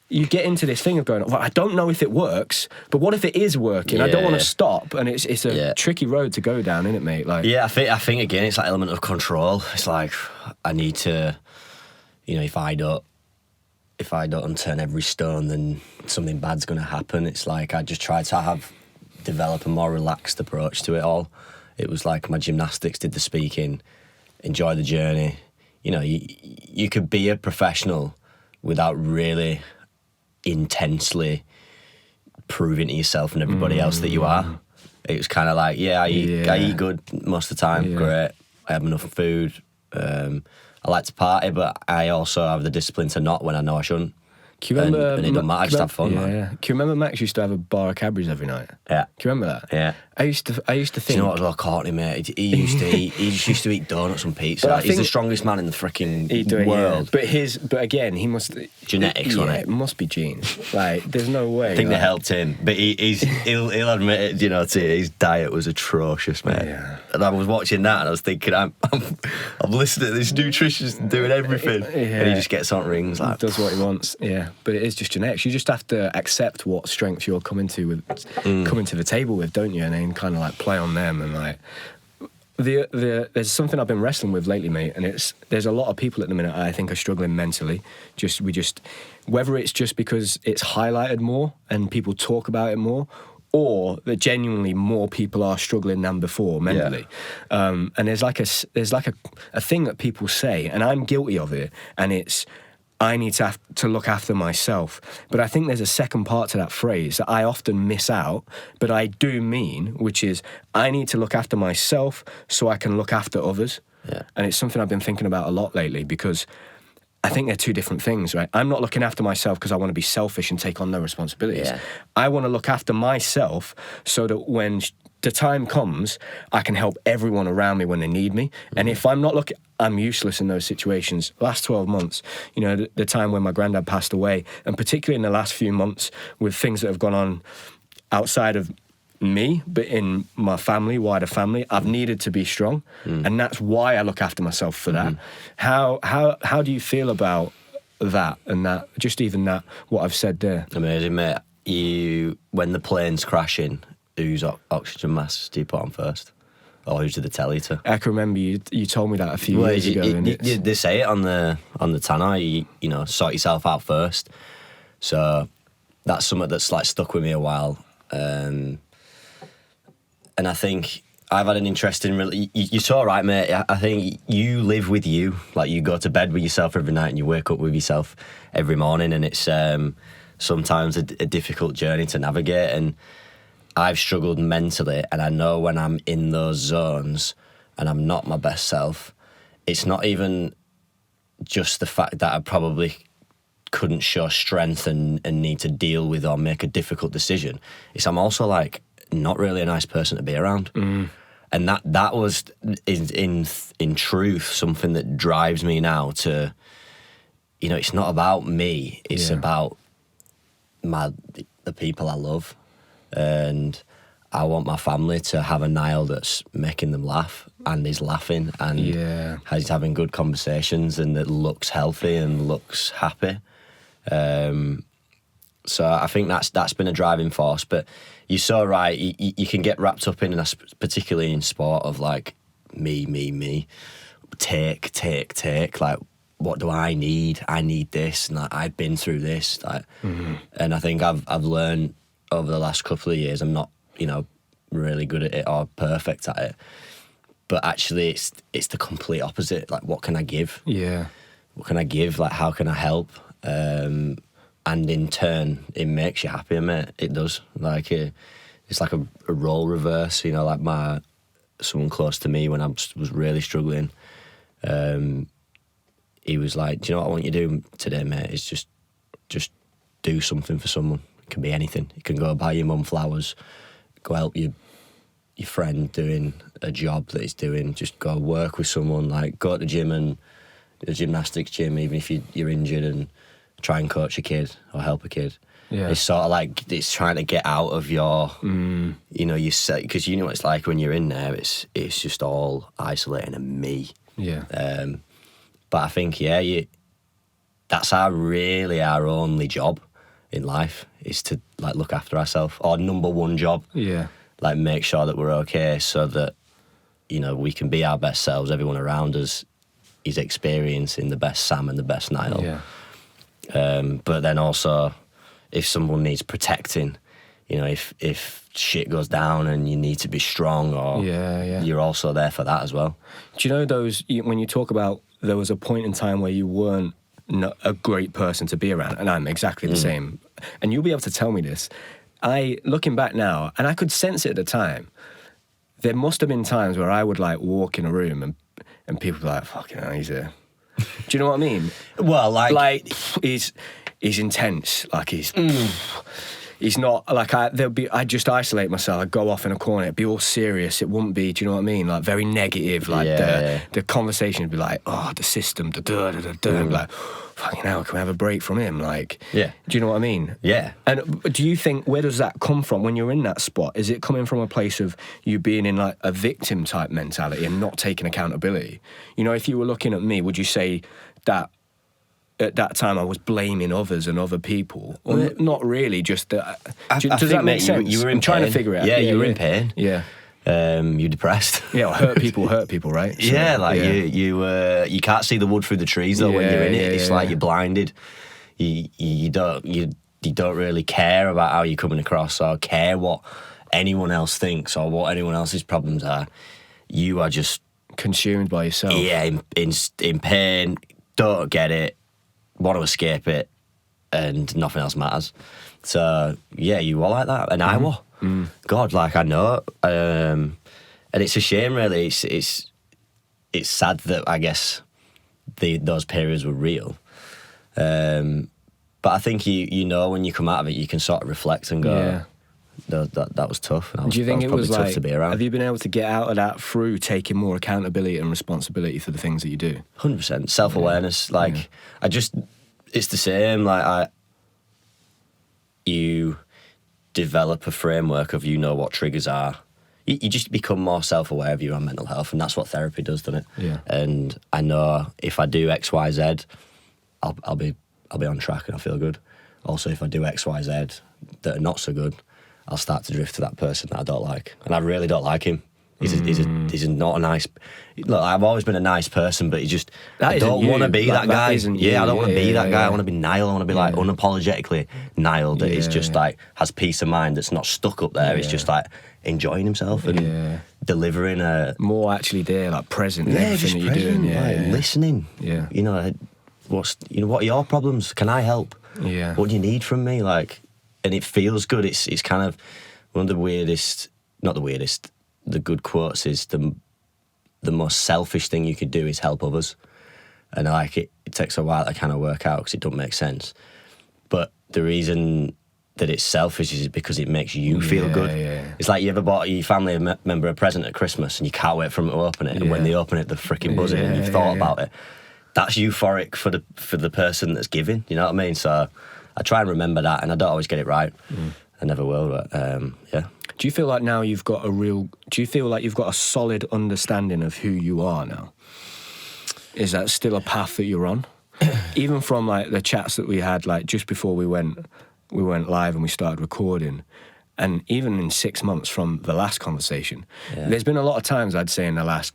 you get into this thing of going, well, I don't know if it works, but what if it is working? I don't want to stop. And it's a tricky road to go down, isn't it, mate? Like, yeah, I think again, it's that element of control. It's like, I need to, you know, if I don't unturn every stone, then something bad's going to happen. It's like, I just try to develop a more relaxed approach to it all. It was like my gymnastics, did the speaking, enjoy the journey. You know, you could be a professional without really intensely proving to yourself and everybody else that you are. It was kind of like, I eat good most of the time, great. I have enough food. I like to party, but I also have the discipline to not when I know I shouldn't. Can you remember? And it doesn't matter, I just have fun. Yeah. Can you remember Max used to have a bar of Cadbury's every night? Yeah. Can you remember that? Yeah. I used to think. Do you know what, as well, Courtney, mate? He used to eat. He just used to eat donuts and pizza. Like, he's the strongest man in the freaking world. Yeah. But again, he must genetics, wasn't it? It must be genes. Like, there's no way. I think they helped him, but he'll admit it. You know, his diet was atrocious, mate. Yeah. And I was watching that, and I was thinking, I'm listening to this nutritionist doing everything, and he just gets on rings, like does what he wants. Yeah, but it is just genetics. You just have to accept what strengths you're coming to the table with, don't you? And then kind of like play on them. And like there's something I've been wrestling with lately, mate, and there's a lot of people at the minute I think are struggling mentally. Whether it's just because it's highlighted more and people talk about it more, or that genuinely more people are struggling than before mentally. And there's like a thing that people say, and I'm guilty of it, and it's, I need to look after myself. But I think there's a second part to that phrase that I often miss out, but I do mean, which is, I need to look after myself so I can look after others. Yeah. And it's something I've been thinking about a lot lately, because I think they're two different things, right? I'm not looking after myself because I want to be selfish and take on no responsibilities. Yeah. I want to look after myself so that when the time comes, I can help everyone around me when they need me. And if I'm not looking, I'm useless in those situations. Last 12 months, you know, the time when my granddad passed away, and particularly in the last few months with things that have gone on outside of me, but in my family, wider family, I've needed to be strong. And that's why I look after myself for that. How do you feel about that, and that, just even that, what I've said there? Amazing, mate. When the plane's crashing, whose oxygen masks do you put on first? Or who's did they tell you to? I can remember you told me that a few years ago. They say it on the tannoy, you know, sort yourself out first. So that's something that's like stuck with me a while. And I think I've had an interesting... You're so right, mate. I think you live with you. Like, you go to bed with yourself every night and you wake up with yourself every morning, and it's sometimes a difficult journey to navigate. And I've struggled mentally, and I know when I'm in those zones and I'm not my best self, it's not even just the fact that I probably couldn't show strength and need to deal with or make a difficult decision. It's I'm also like not really a nice person to be around. And that was in truth something that drives me now to, you know, it's not about me, it's about the people I love. And I want my family to have a Nile that's making them laugh and is laughing and is having good conversations and that looks healthy and looks happy. So I think that's been a driving force. But you're so right. You can get wrapped up in, particularly in sport, of like me. Take. Like, what do I need? I need this, and like, I've been through this. Like, and I think I've learned over the last couple of years, I'm not, you know, really good at it or perfect at it, but actually it's the complete opposite. Like, what can I give? Yeah. What can I give? Like, how can I help? And in turn, it makes you happier, mate. It does. Like, it's like a role reverse, you know, like someone close to me when I was really struggling, he was like, do you know what I want you to do today, mate? It's just do something for someone. It can be anything. You can go buy your mum flowers, go help your friend doing a job that he's doing, just go work with someone, like go to the gym and the gymnastics gym, even if you're injured, and try and coach a kid or help a kid. Yeah. It's sort of like it's trying to get out of your, you know, you say, because you know what it's like when you're in there. It's just all isolating and me. Yeah. But I think that's our only job in life, is to like look after ourselves. Our number one job. Yeah. Like make sure that we're okay, so that, you know, we can be our best selves. Everyone around us is experiencing the best Sam and the best Nile. Yeah. But then also, if someone needs protecting, you know, if shit goes down and you need to be strong, or you're also there for that as well. Do you know when you talk about there was a point in time where you weren't a great person to be around, and I'm exactly the same, and you'll be able to tell me this. Looking back now, and I could sense it at the time, there must have been times where I would like walk in a room and people would be like, fucking hell, he's a... Do you know what I mean? Well, like he's intense, like he's not like I'd just isolate myself. I'd go off in a corner. It'd be all serious. It wouldn't be. Do you know what I mean? Like very negative. Like the conversation would be like, oh, the system, like, fucking hell, can we have a break from him? Like, yeah. Do you know what I mean? Yeah. And do you think, where does that come from when you're in that spot? Is it coming from a place of you being in like a victim type mentality and not taking accountability? You know, if you were looking at me, would you say that at that time I was blaming others and other people? Or not really, just that... Does that make sense? You were in I'm trying to figure it out. Yeah, you were in pain. Yeah. You're depressed. Yeah, hurt people, right? So, you can't see the wood through the trees though when you're in it. It's like you're blinded. You don't really care about how you're coming across, or care what anyone else thinks or what anyone else's problems are. You are just consumed by yourself. Yeah, in pain, don't get it, want to escape it, and nothing else matters. So yeah, you were like that, and I were. God, like I know, and it's a shame, really. It's sad that I guess those periods were real. But I think you know when you come out of it, you can sort of reflect and go, that was tough. Do you think it was tough like, to be around? Have you been able to get out of that through taking more accountability and responsibility for the things that you do? 100%. Self-awareness. It's the same. Like you develop a framework of, you know, what triggers are. You just become more self-aware of your own mental health, and that's what therapy does, doesn't it? Yeah. And I know if I do X, Y, Z, I'll be on track and I'll feel good. Also, if I do X, Y, Z that are not so good, I'll start to drift to that person that I don't like, and I really don't like him. He's not a nice... Look, I've always been a nice person, but I don't want to be that guy. I don't want to be that guy. I want to be Nile. I want to be like unapologetically Nile, that is just like has peace of mind, that's not stuck up there. It's just like enjoying himself and delivering a... More actually there, like present in everything that you're doing. Listening. Yeah. You know, what are your problems? Can I help? Yeah. What do you need from me? Like, and it feels good. It's kind of one of the weirdest, not the weirdest, the good quotes is the most selfish thing you could do is help others. And like it takes a while to kind of work out because it doesn't make sense. But the reason that it's selfish is because it makes you feel good. Yeah. It's like you ever bought your family member a present at Christmas and you can't wait for them to open it. And when they open it, they're freaking buzzing and you've thought about it. That's euphoric for the person that's giving, you know what I mean? So I try and remember that, and I don't always get it right. I never will, but yeah. Do you feel like now you've got a solid understanding of who you are now? Is that still a path that you're on? Even from like the chats that we had like just before we went live and we started recording, and even in 6 months from the last conversation, there's been a lot of times, I'd say, in the last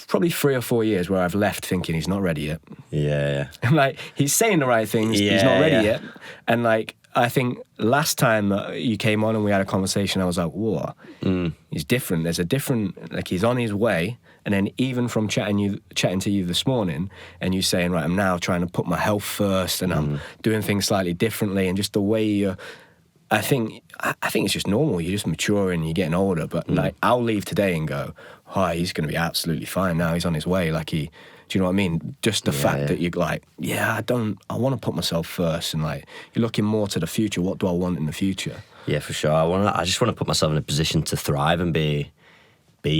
probably 3 or 4 years where I've left thinking he's not ready yet. Yeah. I'm like, he's saying the right things, he's not ready yet. And like, I think last time you came on and we had a conversation, I was like, whoa, he's different. There's a different, like he's on his way. And then even from chatting to you this morning and you saying, right, I'm now trying to put my health first and I'm doing things slightly differently, and just the way you're, I think it's just normal. You're just maturing, you're getting older. But like, I'll leave today and go, oh, he's going to be absolutely fine now. He's on his way. Like Do you know what I mean? Just the fact that you're like, I want to put myself first, and like you're looking more to the future. What do I want in the future? Yeah, for sure. I just want to put myself in a position to thrive and be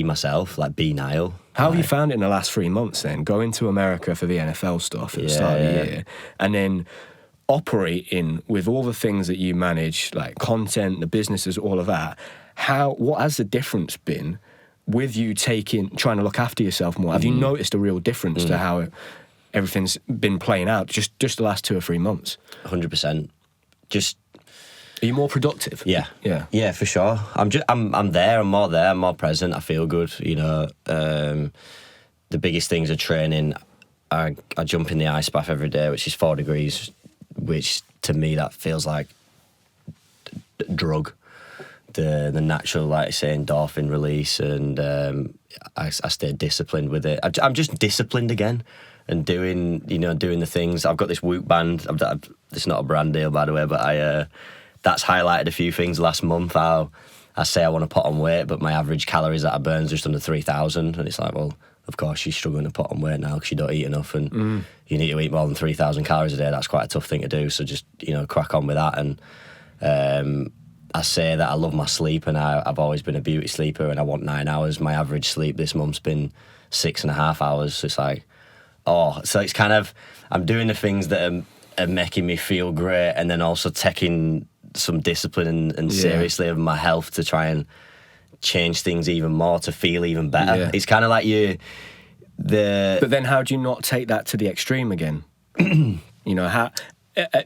myself, like be Nile. How have you found it in the last 3 months then? Going to America for the NFL stuff at the start of the year, and then operating with all the things that you manage, like content, the businesses, all of that. What has the difference been with you trying to look after yourself more? Have you noticed a real difference to how everything's been playing out just the last 2 or 3 months? 100%. Are you more productive? Yeah, for sure. I'm there. I'm more present. I feel good. You know, the biggest things are training. I jump in the ice bath every day, which is 4 degrees, which to me that feels like drug. The natural, like I say, endorphin release, and I stay disciplined with it. I'm just disciplined again, and doing the things. I've got this Whoop band. It's not a brand deal, by the way, but that's highlighted a few things last month. How I say I want to put on weight, but my average calories that I burn is just under 3,000, and it's like, well, of course you're struggling to put on weight now because you don't eat enough, and you need to eat more than 3,000 calories a day. That's quite a tough thing to do. So just crack on with that. And I say that I love my sleep, and I've always been a beauty sleeper, and I want 9 hours. My average sleep this month's been 6.5 hours. So it's like, so it's kind of, I'm doing the things that are making me feel great, and then also taking some discipline and seriously of my health to try and change things even more to feel even better. Yeah. It's kind of like But then how do you not take that to the extreme again? How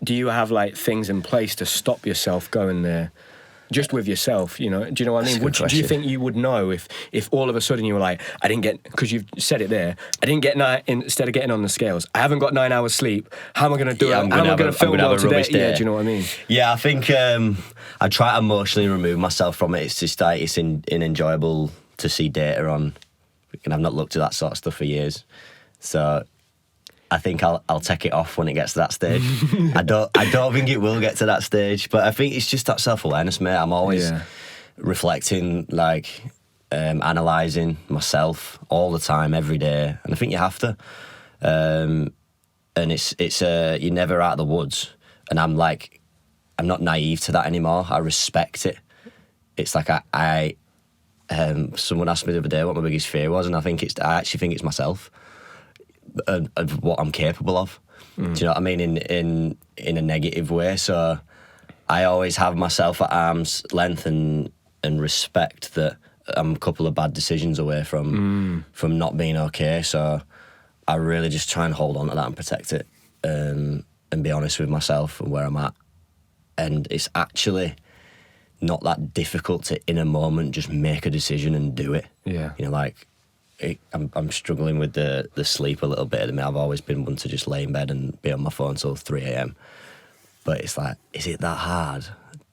do you have like things in place to stop yourself going there? Just with yourself, do you know what I mean? Do you think you would know if all of a sudden you were like, I didn't get, because you've said it there, I didn't get 9, instead of getting on the scales, I haven't got 9 hours sleep, how am I going to do it? How am I going to film well today? Yeah, do you know what I mean? Yeah, I think I try to emotionally remove myself from it. It's just like, it's enjoyable to see data on, and I've not looked at that sort of stuff for years. So I think I'll take it off when it gets to that stage. I don't think it will get to that stage, but I think it's just that self-awareness, mate. I'm always reflecting, like analysing myself all the time, every day, and I think you have to. And it's you're never out of the woods, and I'm not naive to that anymore. I respect it. It's like I someone asked me the other day what my biggest fear was, and I actually think it's myself. Of what I'm capable of. Do you know what I mean? In a negative way. So I always have myself at arm's length and respect that I'm a couple of bad decisions away from not being okay. So I really just try and hold on to that and protect it, and be honest with myself and where I'm at. And it's actually not that difficult to, in a moment, just make a decision and do it. Yeah. I'm struggling with the sleep a little bit. I mean, I've always been one to just lay in bed and be on my phone till 3 a.m. But it's like, is it that hard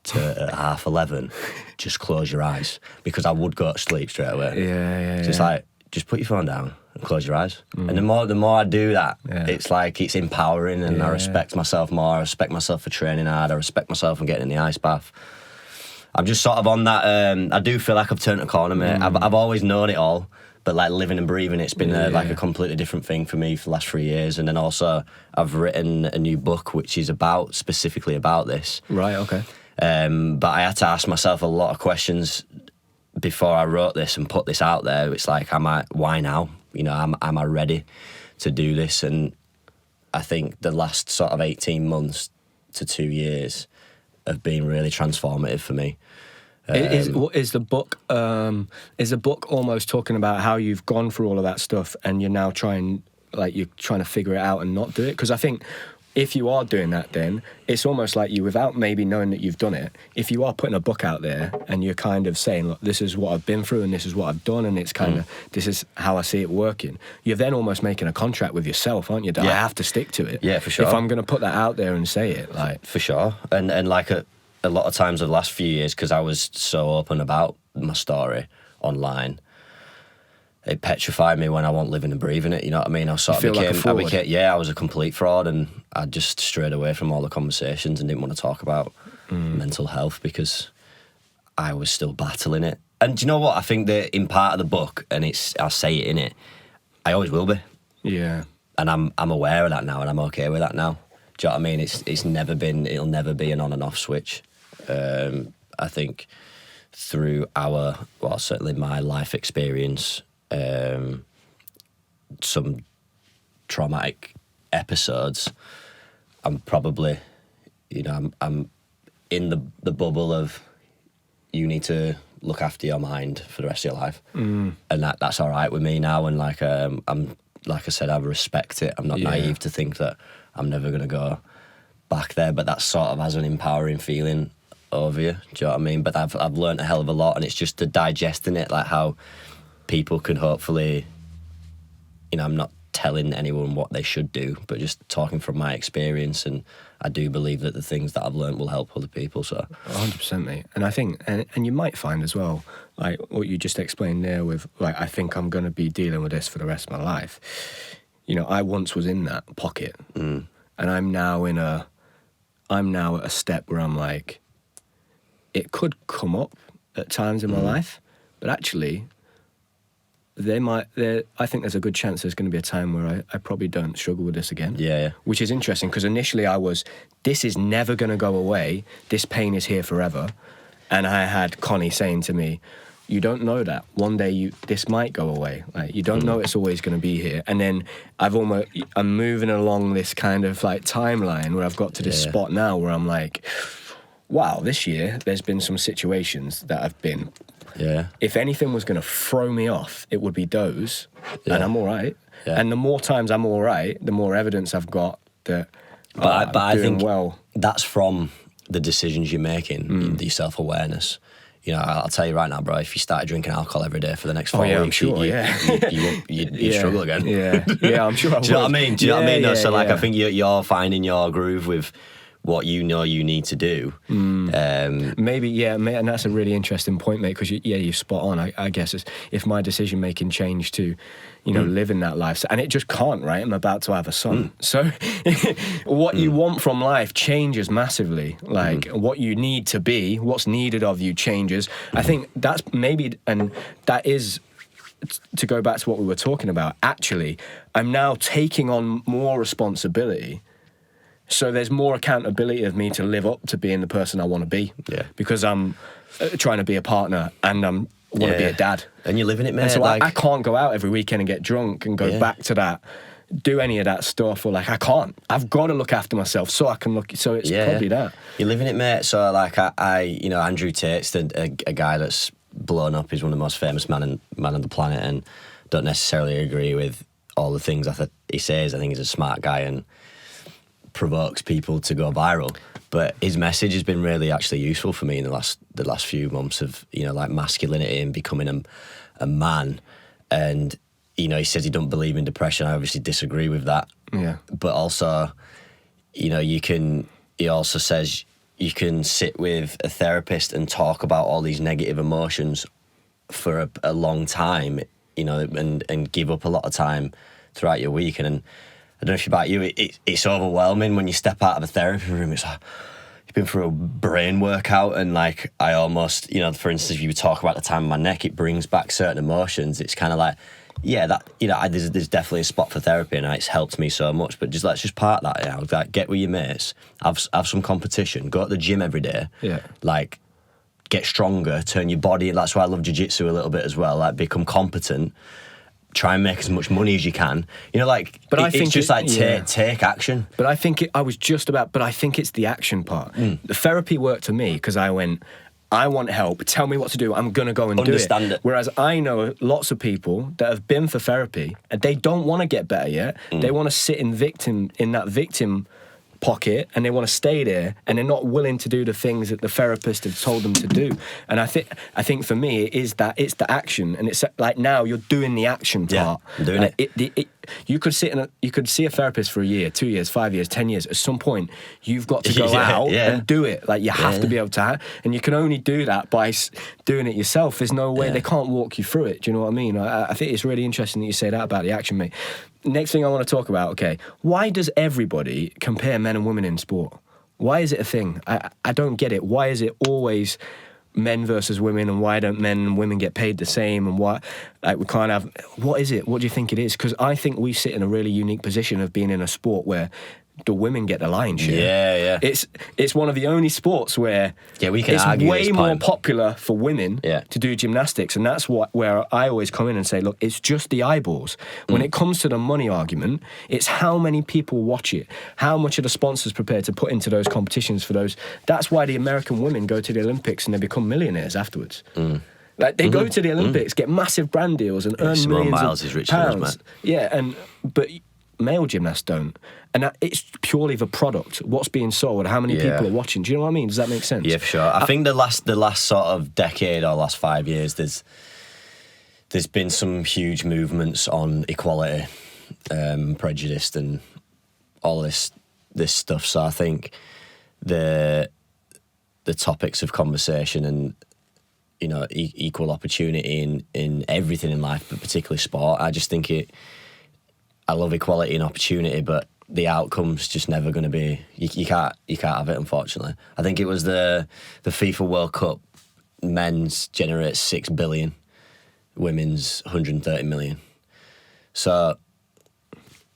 to, at 11:30, just close your eyes? Because I would go to sleep straight away. Yeah. So it's like, just put your phone down and close your eyes. And the more I do that, it's like, it's empowering, and I respect myself more. I respect myself for training hard. I respect myself for getting in the ice bath. I'm just sort of on that. I do feel like I've turned a corner, mate. I've always known it all. But like living and breathing, it's been like a completely different thing for me for the last 3 years. And then also I've written a new book which is specifically about this. Right, okay. But I had to ask myself a lot of questions before I wrote this and put this out there. It's like, why now? Am I ready to do this? And I think the last sort of 18 months to 2 years have been really transformative for me. Is the book almost talking about how you've gone through all of that stuff and you're now trying to figure it out and not do it? Because I think if you are doing that, then it's almost like you, without maybe knowing that you've done it, if you are putting a book out there and you're kind of saying, look, this is what I've been through and this is what I've done, and it's kind of, this is how I see it working, you're then almost making a contract with yourself, aren't you? That I have to stick to it. Yeah, for sure. If I'm going to put that out there and say it, like... For sure. And like a lot of times over the last few years, because I was so open about my story online, it petrified me when I wasn't living and breathing it. You know what I mean? I was a fraud. I was a complete fraud, and I just strayed away from all the conversations and didn't want to talk about mental health because I was still battling it. And do you know what? I think that in part of the book, and I say it in it, I always will be. Yeah. And I'm aware of that now, and I'm okay with that now. Do you know what I mean? It'll never be an on and off switch. I think through certainly my life experience, some traumatic episodes, I'm probably, I'm in the bubble of, you need to look after your mind for the rest of your life, and that's all right with me now. And like I'm like I said, I respect it. I'm not naive to think that I'm never gonna go back there, but that sort of has an empowering feeling over you. Do you know what I mean? But I've learned a hell of a lot, and it's just to digesting it, like how people can hopefully, I'm not telling anyone what they should do, but just talking from my experience, and I do believe that the things that I've learned will help other people. So 100%, mate. And I think, and you might find as well, like what you just explained there with, like, I think I'm going to be dealing with this for the rest of my life. I once was in that pocket, and I'm now at a step where I'm like, it could come up at times in my life, but actually, I think there's a good chance there's going to be a time where I probably don't struggle with this again. Yeah. Which is interesting, because initially this is never going to go away. This pain is here forever. And I had Connie saying to me, you don't know that. One day this might go away. Like, you don't know it's always going to be here. And then I'm moving along this kind of like timeline where I've got to this spot now where I'm like, wow, this year there's been some situations that have been, if anything was going to throw me off, it would be those, and I'm all right. Yeah. And the more times I'm all right, the more evidence I've got that but I'm doing I think well. That's from the decisions you're making, your self-awareness. I'll tell you right now, bro, if you started drinking alcohol every day for the next 4 weeks, I'm sure, you'd struggle again. Yeah, I'm sure I would. Do you know what I mean? Do you know what I mean? No, so I think you're finding your groove with what you know you need to do. Maybe, and that's a really interesting point, mate, because you're spot on. I guess if my decision-making changed to, live in that life, and it just can't, right? I'm about to have a son. So what you want from life changes massively. Like, what you need to be, what's needed of you changes. I think that's maybe, and that is, to go back to what we were talking about, actually, I'm now taking on more responsibility. So there's more accountability of me to live up to being the person I want to be. Yeah. Because I'm trying to be a partner, and I want to be a dad. And you're living it, mate. And so I can't go out every weekend and get drunk and go back to that, do any of that stuff, or like, I can't. I've got to look after myself so I can look. So it's probably that. You're living it, mate. So like Andrew Tate's a guy that's blown up. He's one of the most famous man on the planet, and don't necessarily agree with all the things he says. I think he's a smart guy and provokes people to go viral, but his message has been really actually useful for me in the last few months of like masculinity and becoming a man. And he says he don't believe in depression. I obviously disagree with that. Yeah. But also, he also says you can sit with a therapist and talk about all these negative emotions for a long time, and give up a lot of time throughout your week. And I don't know if about you, it's overwhelming when you step out of a therapy room. It's like, you've been through a brain workout, and like, I almost, for instance, if you talk about the time of my neck, it brings back certain emotions. It's kind of like, there's definitely a spot for therapy, and it's helped me so much. But let's just part that, like, get with your mates, have some competition, go to the gym every day, like, get stronger, turn your body. That's why I love jiu-jitsu a little bit as well. Like, become competent. Try and make as much money as you can. But I think it's just take action. But I think I think it's the action part. The therapy worked for me because I went, I want help. Tell me what to do. I'm going to go and Understand do it. Whereas I know lots of people that have been for therapy and they don't want to get better yet. They want to sit in that victim pocket, and they want to stay there, and they're not willing to do the things that the therapist has told them to do. And I think for me, it's the action, and it's like, now you're doing the action part. I'm doing it. You could see a therapist for a year, 2 years, 5 years, 10 years. At some point, you've got to go out and do it. Like, you have to be able to, and you can only do that by doing it yourself. There's no way they can't walk you through it. Do you know what I mean? I think it's really interesting that you say that about the action, mate. Next thing I want to talk about, okay, why does everybody compare men and women in sport? Why is it a thing? I don't get it. Why is it always men versus women, and why don't men and women get paid the same, and why like we can't have, what is it? What do you think it is? Because I think we sit in a really unique position of being in a sport where the women get the lion's share. Yeah. It's one of the only sports where we can it's argue way this more point. popular for women to do gymnastics, and that's where I always come in and say, look, it's just the eyeballs. When it comes to the money argument, it's how many people watch it, how much are the sponsors prepared to put into those competitions for those. That's why the American women go to the Olympics and they become millionaires afterwards. Like they go to the Olympics, get massive brand deals, and earn Simone millions Biles of is richer than us, pounds. man. But male gymnasts don't, and it's purely the product, what's being sold, how many people are watching. Do you know what I mean? Does that make sense? Yeah, for sure. I think the last sort of decade or last 5 years, there's been some huge movements on equality, prejudice, and all this stuff. So I think the topics of conversation and equal opportunity in everything in life, but particularly sport. I just think I love equality and opportunity, but the outcome's just never going to be. You can't have it, unfortunately. I think it was the FIFA World Cup. Men's generates 6 billion, women's 130 million. So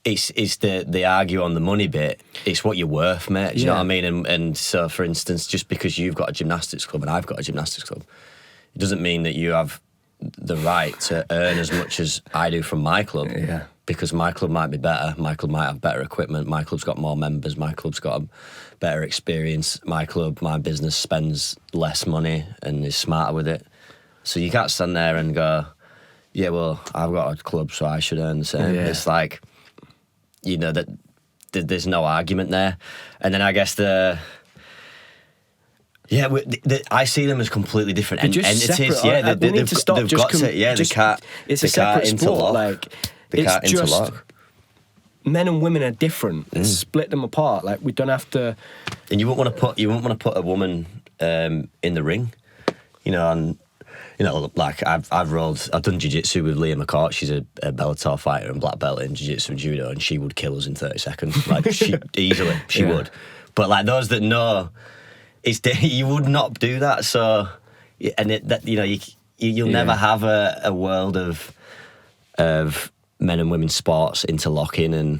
it's the argue on the money bit. It's what you're worth, mate. Do you know what I mean? And so, for instance, just because you've got a gymnastics club and I've got a gymnastics club, it doesn't mean that you have the right to earn as much as I do from my club. Yeah. Because my club might be better, my club might have better equipment, my club's got more members, my club's got a better experience, my business spends less money and is smarter with it. So you can't stand there and go, yeah, well, I've got a club, so I should earn the same. Yeah. It's like, that there's no argument there. And then I guess I see them as completely different entities. Separate. Yeah, We need to stop. They've got to. Yeah, they can't. It's a separate sport. Like They can't it's just interlock. men and women are different. Let's split them apart. Like we don't have to. And you wouldn't want to put a woman in the ring, and like I've done jiu-jitsu with Leah McCourt. She's a Bellator fighter and black belt in jiu-jitsu and judo, and she would kill us in 30 seconds. Like she would. But like those that know, you would not do that. So, and you'll never have a world of men and women's sports interlocking, and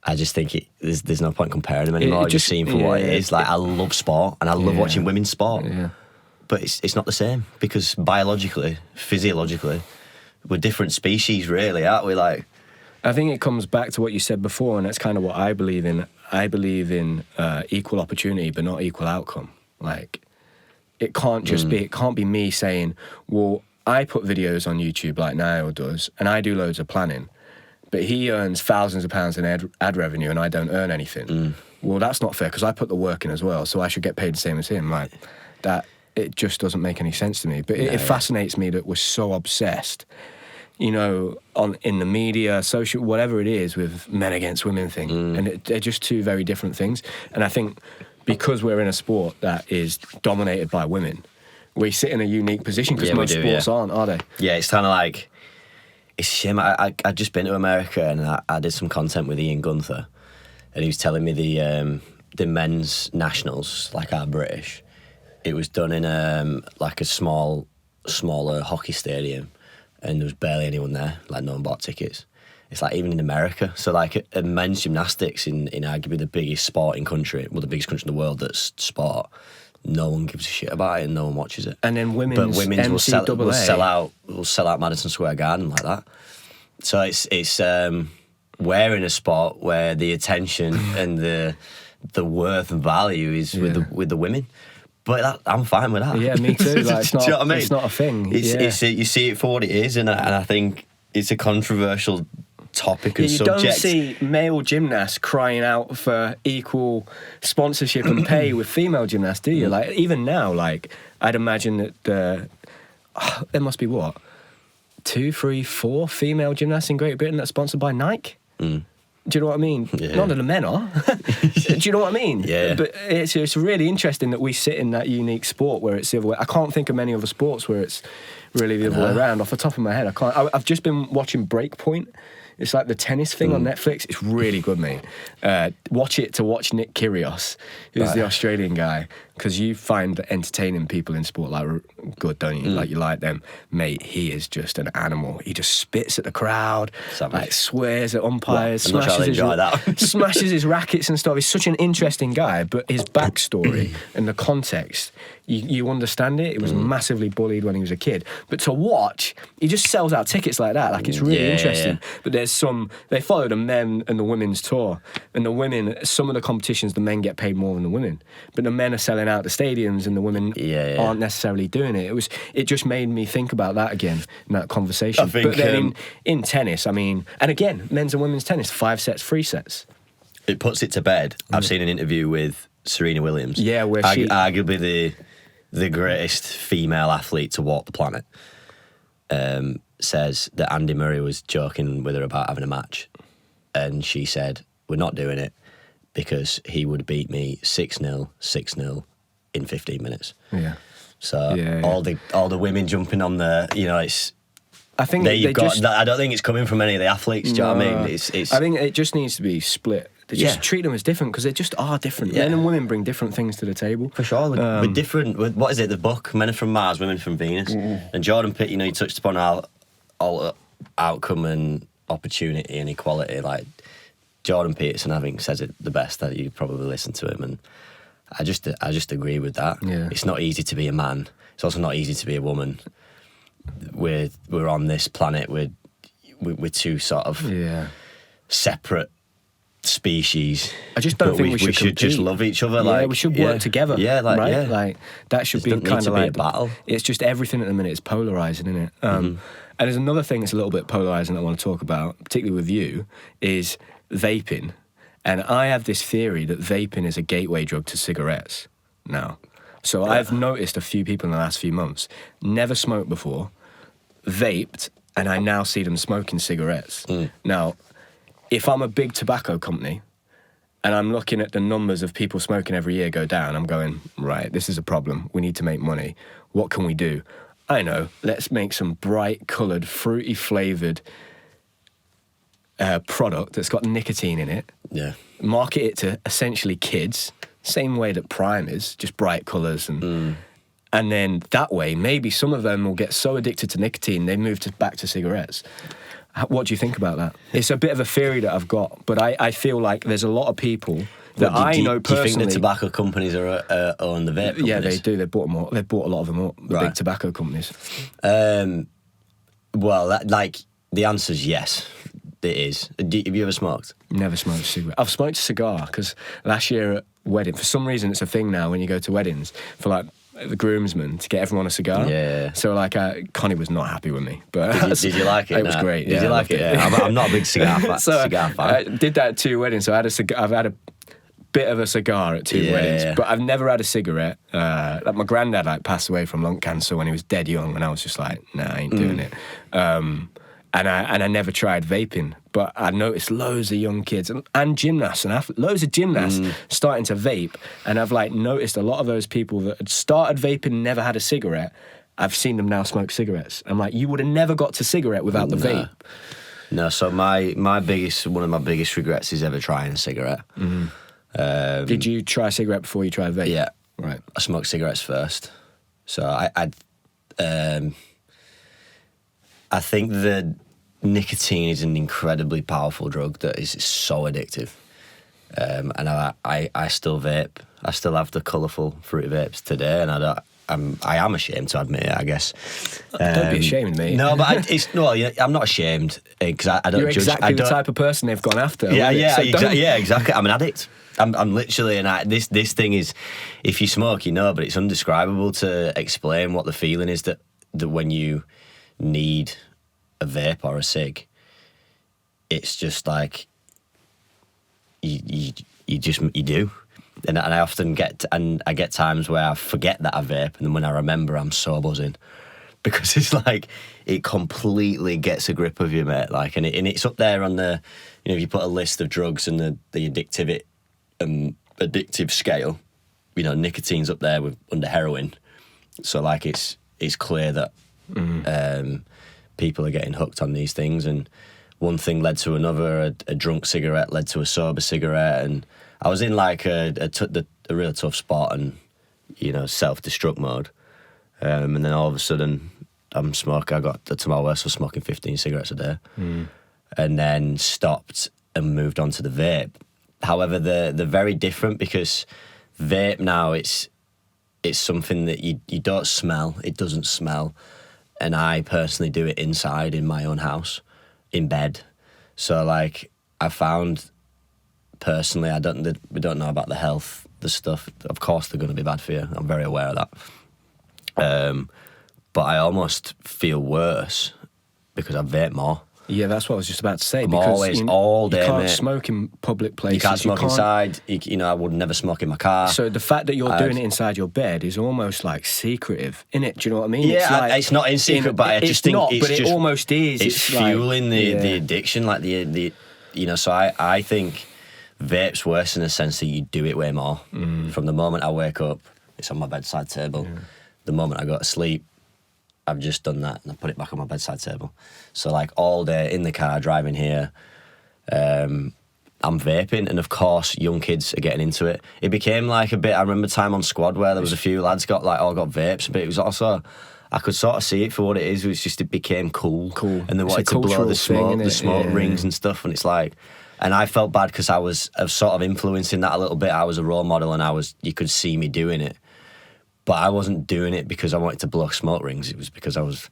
I just think there's no point comparing them anymore. Just seeing for what it is. Like I love sport and I love watching women's sport, but it's not the same because biologically, physiologically, we're different species, really, aren't we? Like, I think it comes back to what you said before, and that's kind of what I believe in. I believe in equal opportunity, but not equal outcome. Like, it can't just be. It can't be me saying, well, I put videos on YouTube like Nile does, and I do loads of planning, but he earns thousands of pounds in ad revenue and I don't earn anything. Well, that's not fair because I put the work in as well, so I should get paid the same as him. Like that, it just doesn't make any sense to me. But it fascinates me that we're so obsessed, in the media, social, whatever it is, with men against women thing, and they're just two very different things. And I think because we're in a sport that is dominated by women, we sit in a unique position because most sports aren't, are they? Yeah, it's kind of like, it's a shame. I'd just been to America and I did some content with Ian Gunther, and he was telling me the men's nationals, like our British, it was done in like a smaller hockey stadium, and there was barely anyone there, like no one bought tickets. It's like even in America, so like a men's gymnastics in arguably the biggest sporting country, well the biggest country in the world that's sport, no one gives a shit about it and no one watches it. And then women's will sell out Madison Square Garden like that. So it's we're in a sport where the attention and the worth and value is with the women. But I'm fine with that. Yeah, me too. Like, it's not, Do you know what I mean? It's not a thing. You see it for what it is, and I think it's a controversial topic and subject. You don't see male gymnasts crying out for equal sponsorship and pay with female gymnasts, do you? Like even now, like I'd imagine that there must be 2, 3, 4 female gymnasts in Great Britain that's sponsored by Nike. Do you know what I mean? Yeah. None of the men are. Do you know what I mean? Yeah. But it's really interesting that we sit in that unique sport where it's the other way. I can't think of many other sports where it's really the other way around. Off the top of my head, I can't. I've just been watching Breakpoint. It's like the tennis thing on Netflix. It's really good, mate. Watch it to watch Nick Kyrgios, who's the Australian guy, because you find that entertaining people in sport like good, don't you? Like you like them, mate. He is just an animal. He just spits at the crowd, like swears at umpires, smashes his rackets and stuff. He's such an interesting guy, but his backstory and the context, you understand it. He was massively bullied when he was a kid, but to watch, he just sells out tickets like that. Like it's really interesting. But they follow the men and the women's tour, and the women, some of the competitions, the men get paid more than the women, but the men are selling out the stadiums and the women aren't necessarily doing it. It just made me think about that again in that conversation. But then in tennis, I mean, and again, men's and women's tennis, 5 sets, 3 sets. It puts it to bed. I've seen an interview with Serena Williams. Yeah, where she arguably the greatest female athlete to walk the planet. Says that Andy Murray was joking with her about having a match, and she said, "We're not doing it because he would beat me 6-0, 6-0 in 15 minutes." Yeah. So all the women jumping on the, it's. I think I don't think it's coming from any of the athletes. Do you know what I mean? It's. I think it just needs to be split. They just treat them as different because they just are different. Men and women bring different things to the table. For sure. We're different. What is it? The book, Men Are From Mars, Women From Venus. And Jordan Pitt, he touched upon all outcome and opportunity and equality. Like Jordan Peterson, I think, says it the best. That you probably listen to him, and I just agree with that. Yeah. It's not easy to be a man. It's also not easy to be a woman. We're on this planet. We're two sort of separate species. I just don't think we should just love each other. Yeah, we should work together. Yeah, like that should be kind of like a battle. It's just everything at the minute is polarizing, isn't it? And there's another thing that's a little bit polarizing I want to talk about, particularly with you, is vaping. And I have this theory that vaping is a gateway drug to cigarettes now. So I've noticed a few people in the last few months never smoked before, vaped, and I now see them smoking cigarettes. Now, if I'm a big tobacco company and I'm looking at the numbers of people smoking every year go down, I'm going, right, this is a problem. We need to make money. What can we do? I know, let's make some bright coloured, fruity flavoured product that's got nicotine in it. Yeah. Market it to essentially kids, same way that Prime is, just bright colours. And then that way, maybe some of them will get so addicted to nicotine, they move back to cigarettes. What do you think about that? It's a bit of a theory that I've got, but I feel like there's a lot of people that I know personally. Do you think the tobacco companies own the vape companies? Yeah, they do. They bought them all. They bought a lot of them up. The big tobacco companies. Well, the answer's yes. It is. Have you ever smoked? Never smoked a cigarette. I've smoked a cigar because last year at wedding, for some reason it's a thing now when you go to weddings for like the groomsman to get everyone a cigar. Yeah. So Connie was not happy with me, but did you like it? It was great. Did you like it? Yeah. I'm not a big cigar fan. I did that at 2 weddings. So I've had a bit of a cigar at 2 weddings, but I've never had a cigarette. Like my granddad passed away from lung cancer when he was dead young, and I was just like, nah, I ain't doing it. And I never tried vaping, but I noticed loads of young kids and gymnasts and loads of gymnasts starting to vape, and I've noticed a lot of those people that had started vaping and never had a cigarette. I've seen them now smoke cigarettes. I'm like, you would have never got to cigarette without the vape. No, so one of my biggest regrets is ever trying a cigarette. Did you try a cigarette before you tried vape? Yeah, right. I smoked cigarettes first, so I think that nicotine is an incredibly powerful drug that is so addictive. And I still vape. I still have the colourful fruity vapes today, and I am ashamed to admit it, I guess. Don't be ashamed, mate. No, but I'm not ashamed because I don't You're judge. exactly the type of person they've gone after. Yeah, exactly. I'm an addict. I'm literally this thing is, if you smoke, but it's undescribable to explain what the feeling is that when you need a vape or a cig, it's just like you do. And I often get times where I forget that I vape, and then when I remember, I'm so buzzing because it's like it completely gets a grip of you, mate. And it's up there on the, if you put a list of drugs and the addictive scale, nicotine's up there under heroin. So it's clear that people are getting hooked on these things, and one thing led to another. A drunk cigarette led to a sober cigarette, and I was in a real tough spot, and self-destruct mode. And then all of a sudden, I got to my worst for smoking 15 cigarettes a day. And then stopped and moved on to the vape. However, they're very different because vape now, it's something that you don't smell. It doesn't smell. And I personally do it inside in my own house, in bed. So, like, I found, personally, we don't know about the health, the stuff. Of course they're going to be bad for you. I'm very aware of that. But I almost feel worse because I vape more. Yeah, that's what I was just about to say. I'm because always, all day, you can't mate. smoke in public places. You can't smoke inside. I would never smoke in my car. So the fact that you're doing it inside your bed is almost like secretive, innit? Do you know what I mean? Yeah, it's not in secret, but I just think not, it's but just, it almost is. It's fueling the addiction, like the So I think vape's worse in the sense that you do it way more. From the moment I wake up, it's on my bedside table. The moment I go to sleep, I've just done that and I put it back on my bedside table. So, like, all day in the car driving here, I'm vaping, and of course young kids are getting into it. It became like a bit, I remember time on squad where there was a few lads got vapes, but it was also, I could sort of see it for what it is. It was just, it became cool. And they wanted to blow the smoke rings and stuff, and it's like, and I felt bad because I was sort of influencing that a little bit. I was a role model and you could see me doing it. But I wasn't doing it because I wanted to blow smoke rings. It was because I was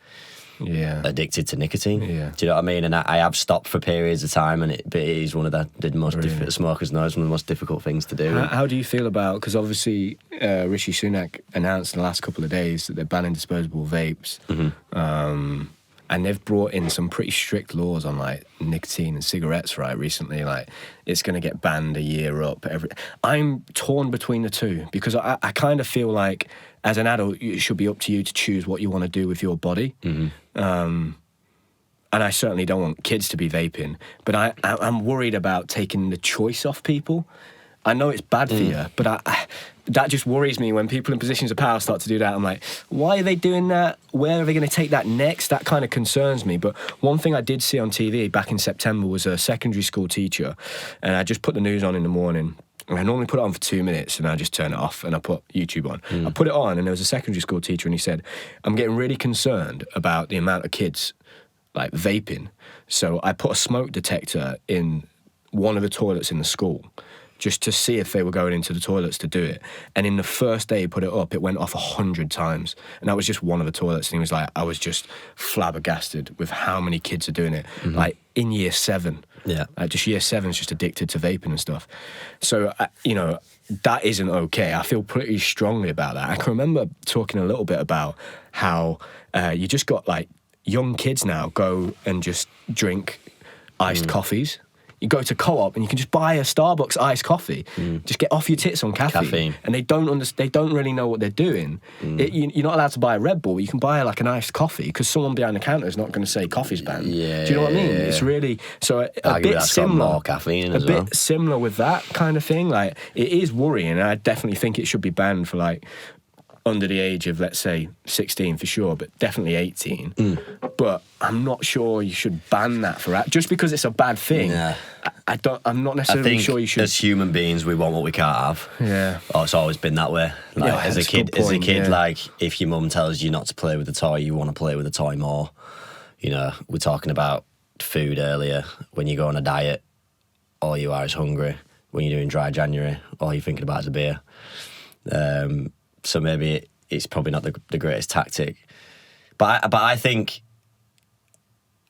addicted to nicotine. Yeah. Do you know what I mean? And I have stopped for periods of time, but it is one of the most difficult, smokers know it's one of the most difficult things to do. How do you feel about, because obviously Rishi Sunak announced in the last couple of days that they're banning disposable vapes. And they've brought in some pretty strict laws on, like, nicotine and cigarettes, right, recently. Like, it's going to get banned a year up. I'm torn between the two because I kind of feel like, as an adult, it should be up to you to choose what you want to do with your body. And I certainly don't want kids to be vaping, but I'm worried about taking the choice off people. I know it's bad for you, but that just worries me when people in positions of power start to do that. I'm like, why are they doing that? Where are they going to take that next? That kind of concerns me. But one thing I did see on TV back in September was a secondary school teacher, and I just put the news on in the morning. And I normally put it on for 2 minutes and I just turn it off and I put YouTube on. I put it on and there was a secondary school teacher and he said, I'm getting really concerned about the amount of kids, like, vaping. So I put a smoke detector in one of the toilets in the school just to see if they were going into the toilets to do it. And in the first day he put it up, it went off 100 times. And that was just one of the toilets. And he was like, I was just flabbergasted with how many kids are doing it. Like, in year 7. Yeah. Just year 7's just addicted to vaping and stuff. So, that isn't okay. I feel pretty strongly about that. I can remember talking a little bit about how you just got, like, young kids now go and just drink iced coffees. You go to Co-op and you can just buy a Starbucks iced coffee. Just get off your tits on caffeine. And they don't really know what they're doing. You're not allowed to buy a Red Bull. You can buy, like, an iced coffee because someone behind the counter is not going to say coffee's banned. Yeah. Do you know what I mean? It's really, so a bit similar. Got more caffeine a bit similar with that kind of thing. Like, it is worrying, and I definitely think it should be banned for, like, under the age of, let's say, 16 for sure, but definitely 18. But I'm not sure you should ban that for just because it's a bad thing. Yeah. I'm not necessarily sure you should. As human beings, we want what we can't have. Yeah. Oh, it's always been that way. Like, Yeah, as a kid, like, if your mum tells you not to play with the toy, you want to play with the toy more. We're talking about food earlier. When you go on a diet, all you are is hungry. When you're doing dry January, all you're thinking about is a beer. So maybe it's probably not the greatest tactic. But I think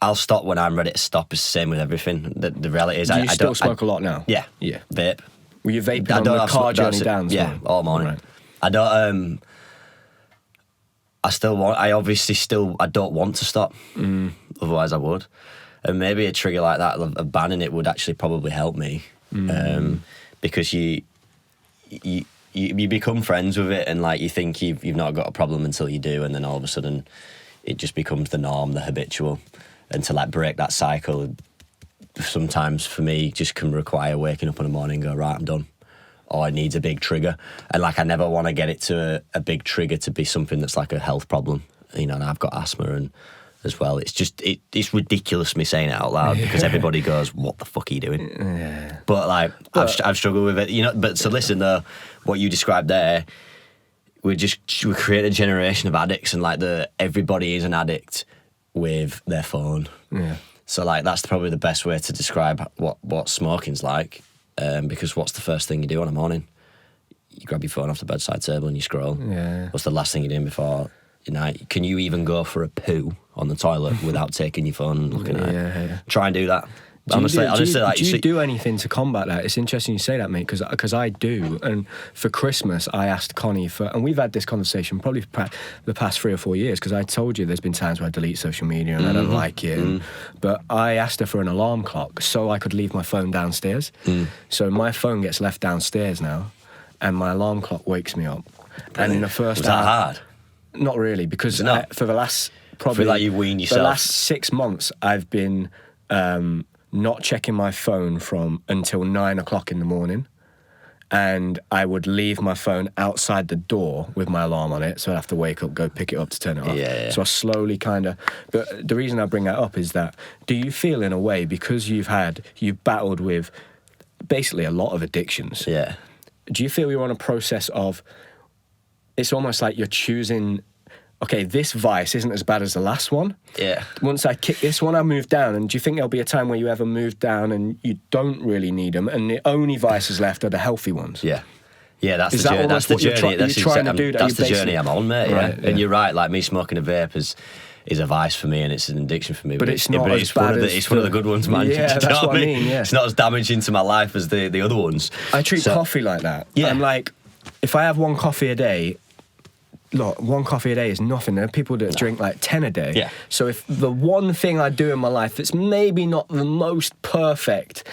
I'll stop when I'm ready to stop. It's the same with everything. The reality is, Do you still smoke a lot now? Yeah. Yeah. Vape. Were you vaping on the car journey down? Yeah, all morning. Right. I don't. I don't want to stop. Otherwise, I would. And maybe a trigger like that of banning it would actually probably help me, because you become friends with it, and, like, you think you've not got a problem until you do, and then all of a sudden it just becomes the norm, the habitual. And to, like, break that cycle, sometimes for me just can require waking up in the morning and go, right, I'm done. Or it needs a big trigger. And, like, I never want to get it to a big trigger to be something that's like a health problem. And I've got asthma and as well. It's just, it's ridiculous me saying it out loud because everybody goes, what the fuck are you doing? But, like, I've struggled with it, But so listen, though, what you described there, we create a generation of addicts, and like everybody is an addict with their phone. Yeah. So like that's probably the best way to describe what smoking's like, because what's the first thing you do on a morning? You grab your phone off the bedside table and you scroll. Yeah. What's the last thing you're doing before your night? Can you even go for a poo on the toilet without taking your phone and looking at it? Yeah. Try and do that. Do you do anything to combat that? It's interesting you say that, mate, because I do. And for Christmas, I asked Connie and we've had this conversation probably for the past 3 or 4 years, because I told you there's been times where I delete social media and I don't like it. But I asked her for an alarm clock so I could leave my phone downstairs. So my phone gets left downstairs now, and my alarm clock wakes me up. And in the first Was that hard? Not really, because for the last feel like you wean yourself. the last 6 months, I've been not checking my phone until 9 o'clock in the morning, and I would leave my phone outside the door with my alarm on it, so I'd have to wake up, go pick it up to turn it off. Yeah. So I slowly but the reason I bring that up is that, do you feel in a way, because you've battled with basically a lot of addictions, do you feel you're on a process of, it's almost like you're choosing, okay, this vice isn't as bad as the last one. Yeah. Once I kick this one, I move down. And do you think there'll be a time where you ever move down and you don't really need them, and the only vices left are the healthy ones? Yeah. Yeah, that's Is the that journey. That's the almost what journey. you're trying to do? That's the journey I'm on, mate. Right, yeah. And you're right. Like me smoking a vape is a vice for me, and it's an addiction for me. But it's not as bad as it's one of the good ones, man. Yeah, Do you know that's what I mean. Yeah. It's not as damaging to my life as the other ones. I treat coffee like that. Yeah. I'm like, if I have one coffee a day, look, one coffee a day is nothing. There are people that drink like 10 a day. Yeah. So if the one thing I do in my life that's maybe not the most perfect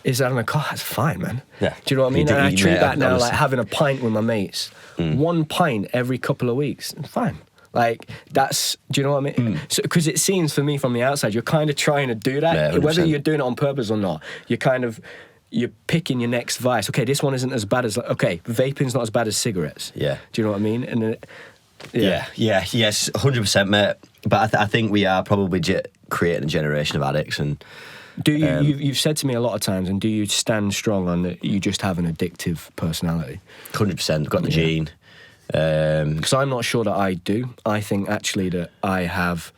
is having a coffee, that's fine, man. Yeah. Do you know what I mean? And I treat that now honestly. like having a pint with my mates. 1 pint every couple of weeks, fine. Like, that's, do you know what I mean? So, because it seems for me from the outside, you're kind of trying to do that. Yeah, 100%. Whether you're doing it on purpose or not, you're picking your next vice. Okay, this one isn't as bad as, okay, vaping's not as bad as cigarettes. Yeah. Do you know what I mean? And then, yes, 100%, mate. But I think we are probably creating a generation of addicts. And do you? You've said to me a lot of times, and do you stand strong on that? You just have an addictive personality. 100%, got the gene. Because I'm not sure that I do. I think actually that I have,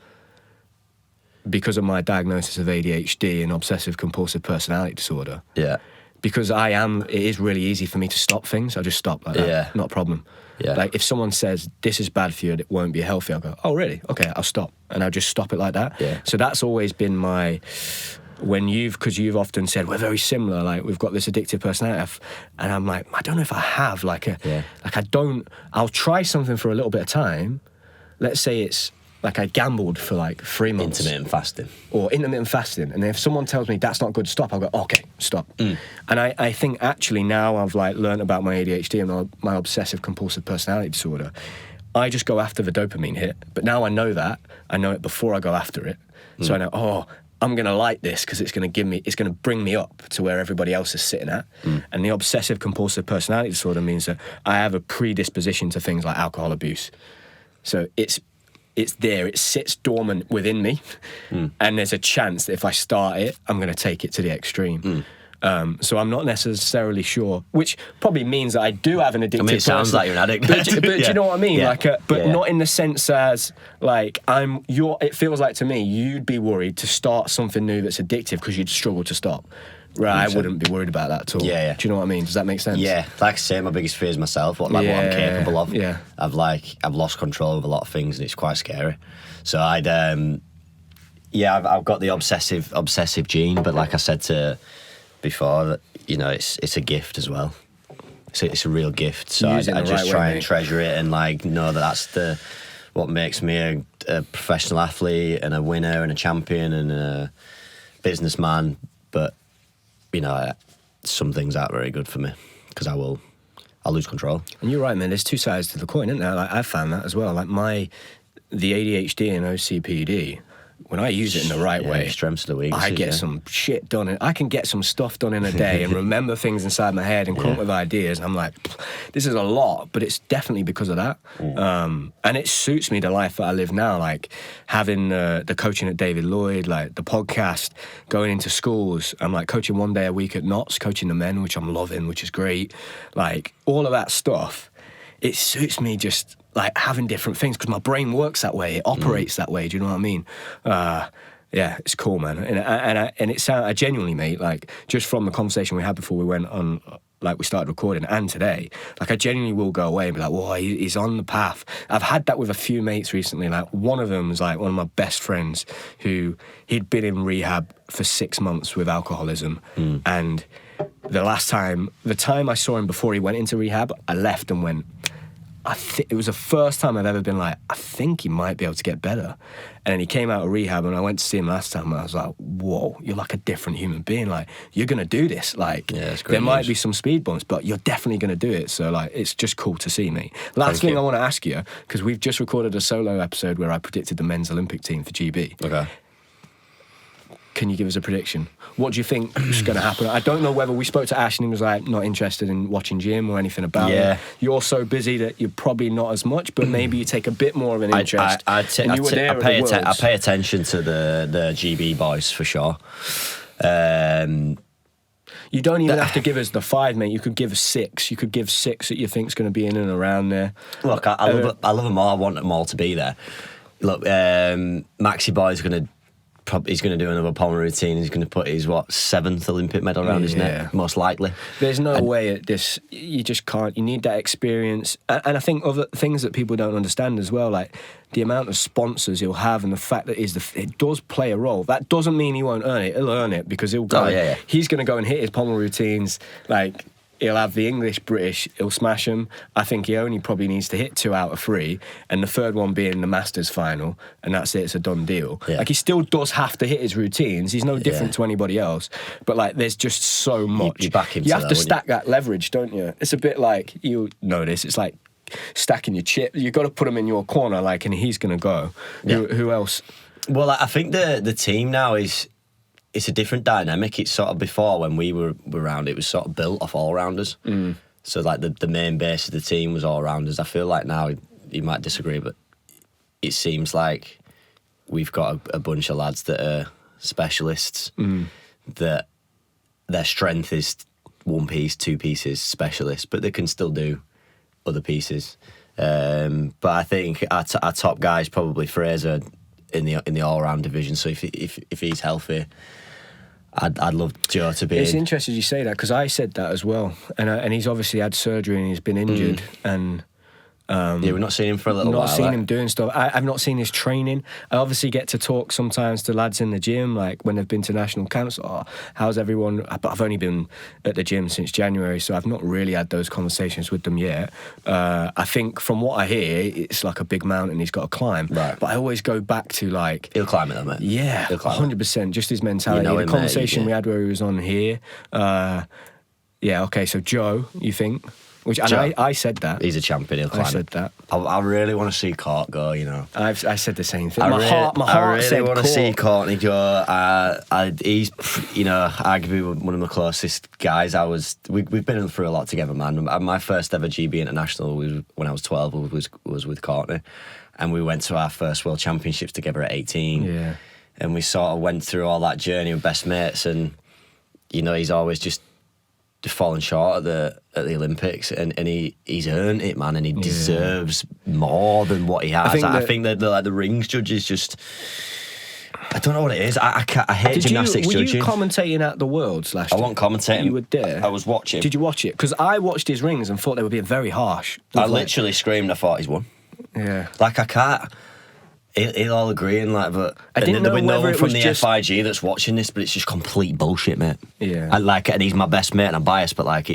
because of my diagnosis of ADHD and obsessive compulsive personality disorder. Yeah. Because it is really easy for me to stop things. I just stop like that. Yeah. Not a problem. Yeah. Like if someone says this is bad for you and it won't be healthy, I'll go, oh really? Okay, I'll stop. And I'll just stop it like that. Yeah. So that's always been because you've often said we're very similar, like we've got this addictive personality, and I'm like, I don't know if I have I'll try something for a little bit of time. Let's say it's like I gambled for like 3 months. Intermittent fasting. And if someone tells me that's not good, stop, I'll go, okay, stop. And I think actually now I've like learned about my ADHD and my obsessive compulsive personality disorder. I just go after the dopamine hit. But now I know it before I go after it. So I know, I'm going to like this because it's going to bring me up to where everybody else is sitting at. And the obsessive compulsive personality disorder means that I have a predisposition to things like alcohol abuse. So it's there, it sits dormant within me. And there's a chance that if I start it, I'm going to take it to the extreme. So I'm not necessarily sure, which probably means that I do have an addictive it sounds like you're an addict. But do you know what I mean? Yeah. Not in the sense as like it feels like to me, you'd be worried to start something new that's addictive because you'd struggle to stop. Right, 100%. I wouldn't be worried about that at all. Yeah. Do you know what I mean? Does that make sense? Yeah, like I say, my biggest fear is myself, what I'm capable of. Yeah. I've lost control of a lot of things, and it's quite scary. So I've got the obsessive gene, but like I said before, that it's a gift as well. It's a real gift. So I just try and treasure it and like know that what makes me a professional athlete and a winner and a champion and a businessman. But some things aren't very good for me because I'll lose control. And you're right, man. There's two sides to the coin, isn't there? Like I've found that as well. Like the ADHD and OCPD, when I use it in the right way, strengths to the weaknesses, I get some shit done. I can get some stuff done in a day and remember things inside my head and come up with ideas. And I'm like, this is a lot, but it's definitely because of that. And it suits me, the life that I live now, like having the coaching at David Lloyd, like the podcast, going into schools. I'm like coaching 1 day a week at Knots, coaching the men, which I'm loving, which is great. Like all of that stuff. it suits me just like having different things because my brain works that way. It operates that way. Do you know what I mean? Yeah, it's cool, man. And it sounds, I genuinely, mate, like just from the conversation we had before we went on, like we started recording, and today, like I genuinely will go away and be like, whoa, he's on the path. I've had that with a few mates recently. Like one of them was like one of my best friends who he'd been in rehab for 6 months with alcoholism. And the time I saw him before he went into rehab, I left and went, it was the first time I've ever been like, I think he might be able to get better. And then he came out of rehab and I went to see him last time and I was like, whoa, you're like a different human being. Like, you're going to do this. Like, there might be some speed bumps, but you're definitely going to do it. So, like, it's just cool to see, mate. Last thing I want to ask you, because we've just recorded a solo episode where I predicted the men's Olympic team for GB. Okay. Can you give us a prediction? What do you think is going to happen? I don't know whether we spoke to Ash and he was like not interested in watching gym or anything about it. You're so busy that you're probably not as much, but maybe you take a bit more of an interest. I pay attention to the GB boys for sure. You don't even have to give us the 5, mate. You could give us 6. You could give 6 that you think's going to be in and around there. Look, I love them all. I want them all to be there. Look, Maxi Boy's going to. He's going to do another pommel routine. He's going to put his 7th Olympic medal around his neck, most likely. There's no way at this. You just can't. You need that experience, and I think other things that people don't understand as well, like the amount of sponsors he'll have, and the fact that it does play a role. That doesn't mean he won't earn it. He'll earn it because he'll go. He's going to go and hit his pommel routines like. He'll have the English, British, he'll smash them. I think he only probably needs to hit 2 out of 3, and the third one being the Masters final, and that's it, it's a done deal. Yeah. Like, he still does have to hit his routines. He's no different to anybody else. But, like, there's just so much. You back him you have to stack that leverage, don't you? It's a bit like, you know this, it's like stacking your chip. You've got to put him in your corner, like, and he's going to go. Yeah. Who else? Well, I think the team now is... It's a different dynamic. It's sort of before when we were around, it was sort of built off all-rounders. So, like, the main base of the team was all-rounders. I feel like now, you might disagree, but it seems like we've got a bunch of lads that are specialists, that their strength is 1 piece, 2 pieces, specialists, but they can still do other pieces. But I think our top guy is probably Fraser in the all-round division. So if he's healthy... I'd love Joe to be. It's interesting you say that because I said that as well, and he's obviously had surgery and he's been injured, and we've not seen him for a little while. Not seen him doing stuff. I've not seen his training. I obviously get to talk sometimes to lads in the gym, like when they've been to national camps. Oh, how's everyone? But I've only been at the gym since January, so I've not really had those conversations with them yet. I think from what I hear, it's like a big mountain he's got to climb. Right. But I always go back to like he'll climb it, though, mate. Yeah, 100%. Just his mentality. The conversation we had where he was on here. Okay. So Joe, you think? I said that. He's a champion, he'll climb it. I said that. I really want to see Court go, you know. I said the same thing. My heart really want to see Courtney go. He's, you know, arguably one of the closest guys. We've been through a lot together, man. My first ever GB International was when I was 12, was with Courtney. And we went to our first World Championships together at 18. Yeah. And we sort of went through all that journey with best mates. And, you know, he's always just fallen short at the Olympics, and he's earned it, man, and he deserves more than what he has. I think that the rings judges just, I don't know what it is. I hate gymnastics judging. Were you commentating at the Worlds last year? I wasn't commentating. You were there. I was watching. Did you watch it? Because I watched his rings and thought they were being very harsh. I literally screamed. I thought he's won. Yeah. Like, I can't. He'll all agree, and like, but there'll be no one from the FIG that's watching this, but it's just complete bullshit, mate. Yeah. And he's my best mate, and I'm biased, but like,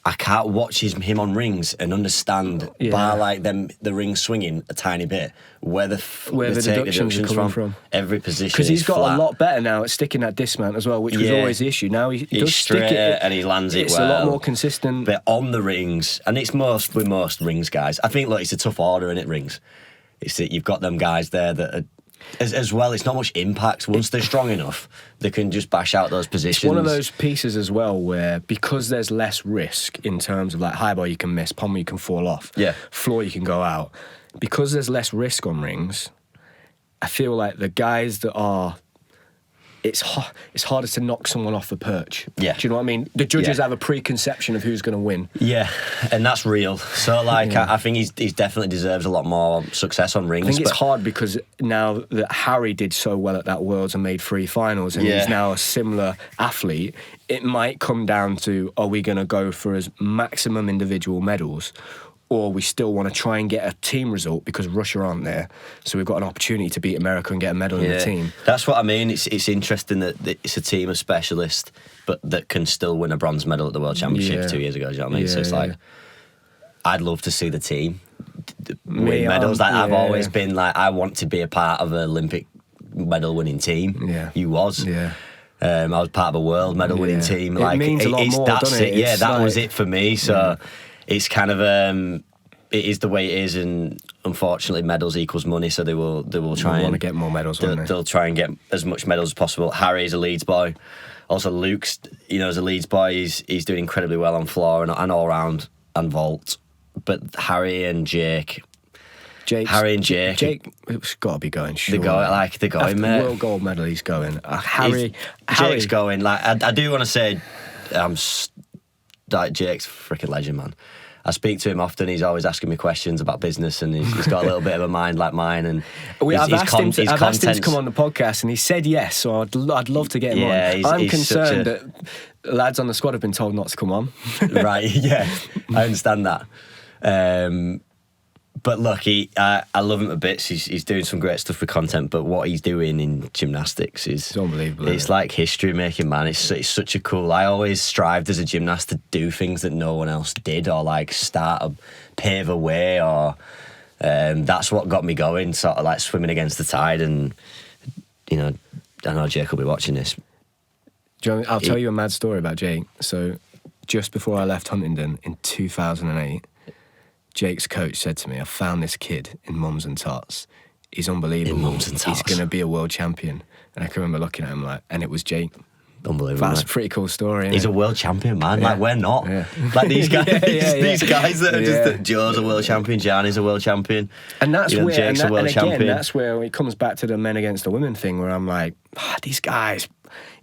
I can't watch him on rings and understand by like the rings swinging a tiny bit where the deductions are coming from. Every position, because he's got a lot better now at sticking that dismount as well, which was always the issue. Now he does stick it, and he lands it well. It's a lot more consistent. But on the rings, and it's with most rings guys, I think, look, it's a tough order in it, rings. It's that you've got them guys there that are, as well, it's not much impact. Once they're strong enough, they can just bash out those positions. It's one of those pieces as well where, because there's less risk in terms of like high bar you can miss, pommel you can fall off, floor you can go out. Because there's less risk on rings, I feel like the guys that are it's harder to knock someone off the perch. Yeah. Do you know what I mean? The judges have a preconception of who's going to win. Yeah, and that's real. So, like, I think he's definitely deserves a lot more success on rings. I think it's hard because now that Harry did so well at that Worlds and made 3 finals, and he's now a similar athlete, it might come down to, are we going to go for as maximum individual medals, or we still want to try and get a team result because Russia aren't there, so we've got an opportunity to beat America and get a medal in the team. That's what I mean. It's interesting that it's a team of specialists, but that can still win a bronze medal at the World Championships 2 years ago. Do you know what I mean? So it's like, I'd love to see the team win medals. Like I've always been like, I want to be a part of an Olympic medal winning team. Yeah, you was. Yeah. I was part of a world medal winning team. It Like means a lot more, doesn't it? Yeah, It's that like, was it for me. So it's kind of it is the way it is, and unfortunately, medals equals money. So they will try and want to get more medals. They'll try and get as much medals as possible. Harry's a Leeds boy. Also, Luke's, as a Leeds boy, he's doing incredibly well on floor and all round and vault. But Harry and Jake. Jake, it's got to be going. Sure. They're going, mate. World gold medal, he's going. Jake's going. Like I do want to say, like Jake's a freaking legend, man. I speak to him often. He's always asking me questions about business, and he's got a little bit of a mind like mine. And I've asked him to come on the podcast, and he said yes. So I'd love to get him on. I'm concerned that lads on the squad have been told not to come on. Right? Yeah, I understand that. But look, I love him to bits. He's doing some great stuff for content. But what he's doing in gymnastics is unbelievable. It's like history making, man. It's such a cool. I always strived as a gymnast to do things that no one else did, or like pave a way, or that's what got me going. Sort of like swimming against the tide. And I know Jake will be watching this. I'll tell you a mad story about Jake. So just before I left Huntingdon in 2008. Jake's coach said to me, I found this kid in Mums and Tots. He's unbelievable. In Mums and Tots. He's going to be a world champion. And I can remember looking at him and it was Jake. Unbelievable. That's a pretty cool story. He's a world champion, man. Yeah. Like, we're not. Yeah. Like, these guys, these guys that are just, Joe's a world champion, Gianni's a world champion. And that's where, Jake's a world champion. That's where it comes back to the men against the women thing, where I'm like, these guys,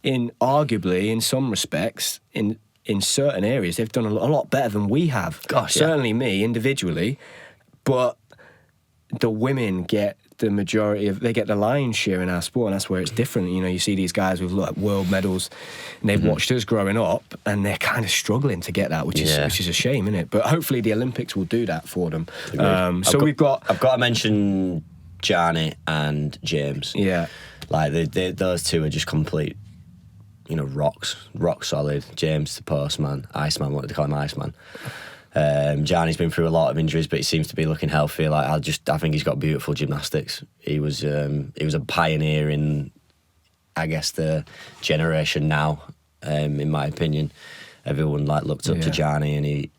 arguably, in some respects, in certain areas, they've done a lot better than we have. Certainly me, individually. But the women get the majority they get the lion's share in our sport, and that's where it's different. You see these guys with world medals, and they've watched us growing up, and they're kind of struggling to get that, which is a shame, isn't it? But hopefully the Olympics will do that for them. I've got to mention Gianni and James. Yeah. Like, those two are just complete... rock solid. James the postman, Iceman, what do they call him, Iceman? Gianni's been through a lot of injuries, but he seems to be looking healthy. Like, I think he's got beautiful gymnastics. He was a pioneer in, I guess, the generation now. In my opinion, everyone looked up to Gianni, and he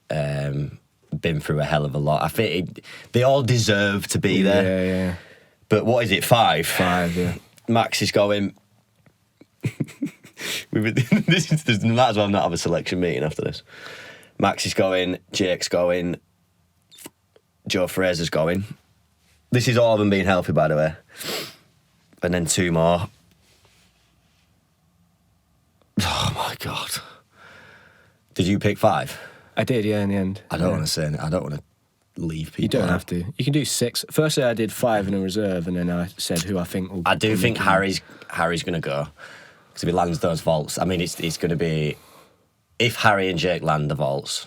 been through a hell of a lot. I think they all deserve to be there. Yeah. But what is it? 5? 5. Yeah. Max is going. This might as well not have a selection meeting after this. Max is going, Jake's going, Joe Fraser's going. This is all of them being healthy, by the way. And then 2 more. Oh my God. Did you pick 5? I did, yeah, in the end. I don't want to say it. I don't want to leave people. You don't have to. You can do 6. Firstly, I did 5 in a reserve, and then I said who I think will... I do think Harry's going to go. Because if he lands those vaults, I mean, it's going to be... If Harry and Jake land the vaults,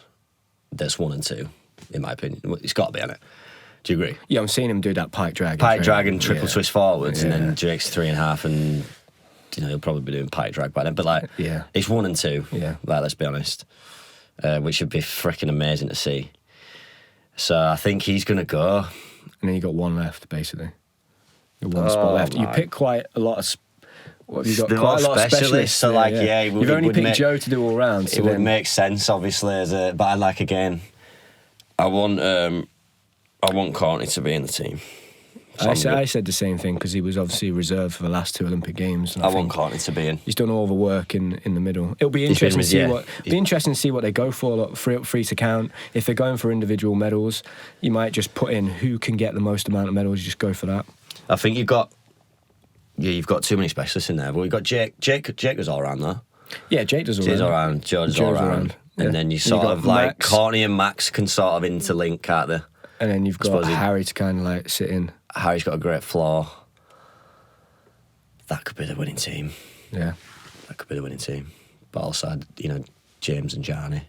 that's 1 and 2, in my opinion. It's got to be, on it. Do you agree? Yeah, I'm seeing him do that pike drag. Pike drag and triple twist forwards, and then Jake's 3.5, and he'll probably be doing pike drag by then. But it's 1 and 2. Yeah. Let's be honest, which would be freaking amazing to see. So I think he's going to go. And then you got 1 left, basically. 1 spot left. You pick quite a lot of. What have you got? Quite a lot of specialists. So you've only picked Joe to do all rounds. It would make sense, obviously, but I want Courtney to be in the team. I said the same thing because he was obviously reserved for the last 2 Olympic Games. I want Courtney to be in. He's done all the work in the middle. It'll be interesting to see what they go for. Like, free to count. If they're going for individual medals, you might just put in who can get the most amount of medals. You just go for that. I think you've got Yeah, you've got too many specialists in there. But we've got Jake. Jake was all around though. Yeah, Jake does all Jake's around. all around. Joe's all around. Yeah. And then you sort of like Max. Courtney and Max can sort of interlink, can't they? And then you've got Harry to kind of like sit in. Harry's got a great floor. That could be the winning team. Yeah. That could be the winning team. But also, you know, James and Johnny.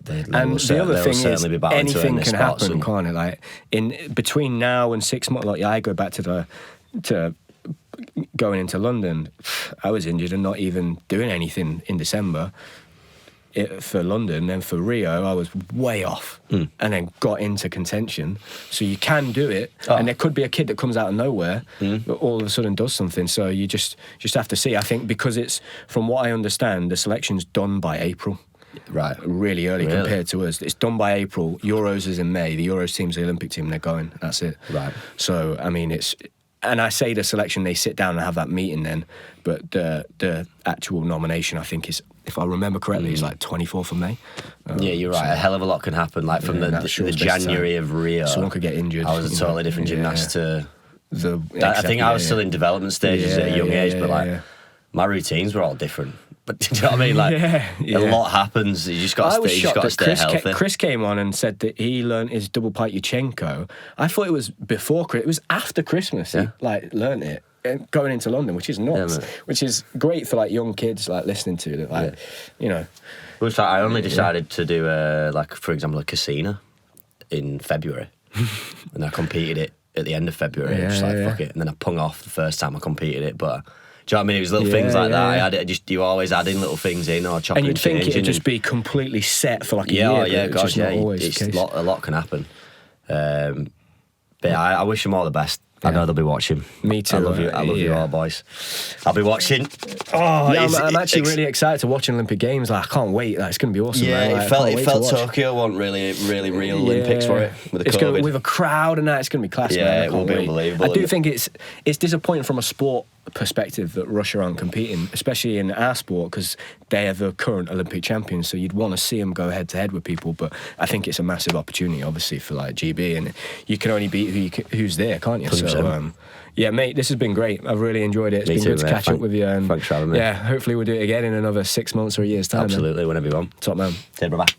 And the other thing is, anything can happen, and can't it? Like in between now and 6 months, like I go back to going into London. I was injured and not even doing anything in December for London. Then for Rio, I was way off, and then got into contention. So you can do it, and there could be a kid that comes out of nowhere, that all of a sudden does something. So you just have to see. I think because it's, from what I understand, the selection's done by April. Right. Really early compared to us. It's done by April. Euros is in May. The Euros team's the Olympic team. They're going. That's it. Right. So, I mean, it's... And I say the selection, they sit down and have that meeting then. But the actual nomination, I think, is, if I remember correctly, is like 24th of May. Yeah, you're right. A hell of a lot can happen. Like from the January of Rio. Someone could get injured. I was a totally different gymnast to... I think I was still in development stages at a young age, but like my routines were all different. But do you know what I mean? Like, a lot happens. You just got to stay healthy. Chris came on and said that he learned his double pike Yurchenko. I thought it was before Christmas. It was after Christmas. He learned it going into London, which is nuts. Which is great for like young kids like listening to it. Like, you know. Well, I only decided to do like, for example, a casino in February, and I competed it at the end of February. Just like fuck it, and then I pung off the first time I competed it, but. Do you know what I mean? It was little things like that. I had it, you always add in little things in or chopping and changing. And you'd think it'd just be completely set for like a year. A lot can happen. But I wish them all the best. I know they'll be watching. Me too. I love you all, boys. I'll be watching. I'm actually really excited to watch Olympic Games. Like, I can't wait. Like, it's going to be awesome. Yeah, man. it felt Tokyo wasn't really real Olympics for it with the COVID. With a crowd and that, it's going to be class. Yeah, man. it will be unbelievable. I do think it's disappointing from a sport perspective that Russia aren't competing, especially in our sport, because they are the current Olympic champions. So you'd want to see them go head to head with people. But I think it's a massive opportunity, obviously, for like GB, and you can only beat who's there, can't you? 100%. So. Yeah, mate, this has been great. I've really enjoyed it. It's been good to catch up with you. And thanks for having me. Yeah, hopefully we'll do it again in another 6 months or a year's time. Absolutely, whenever you want. Top man. See you, brother.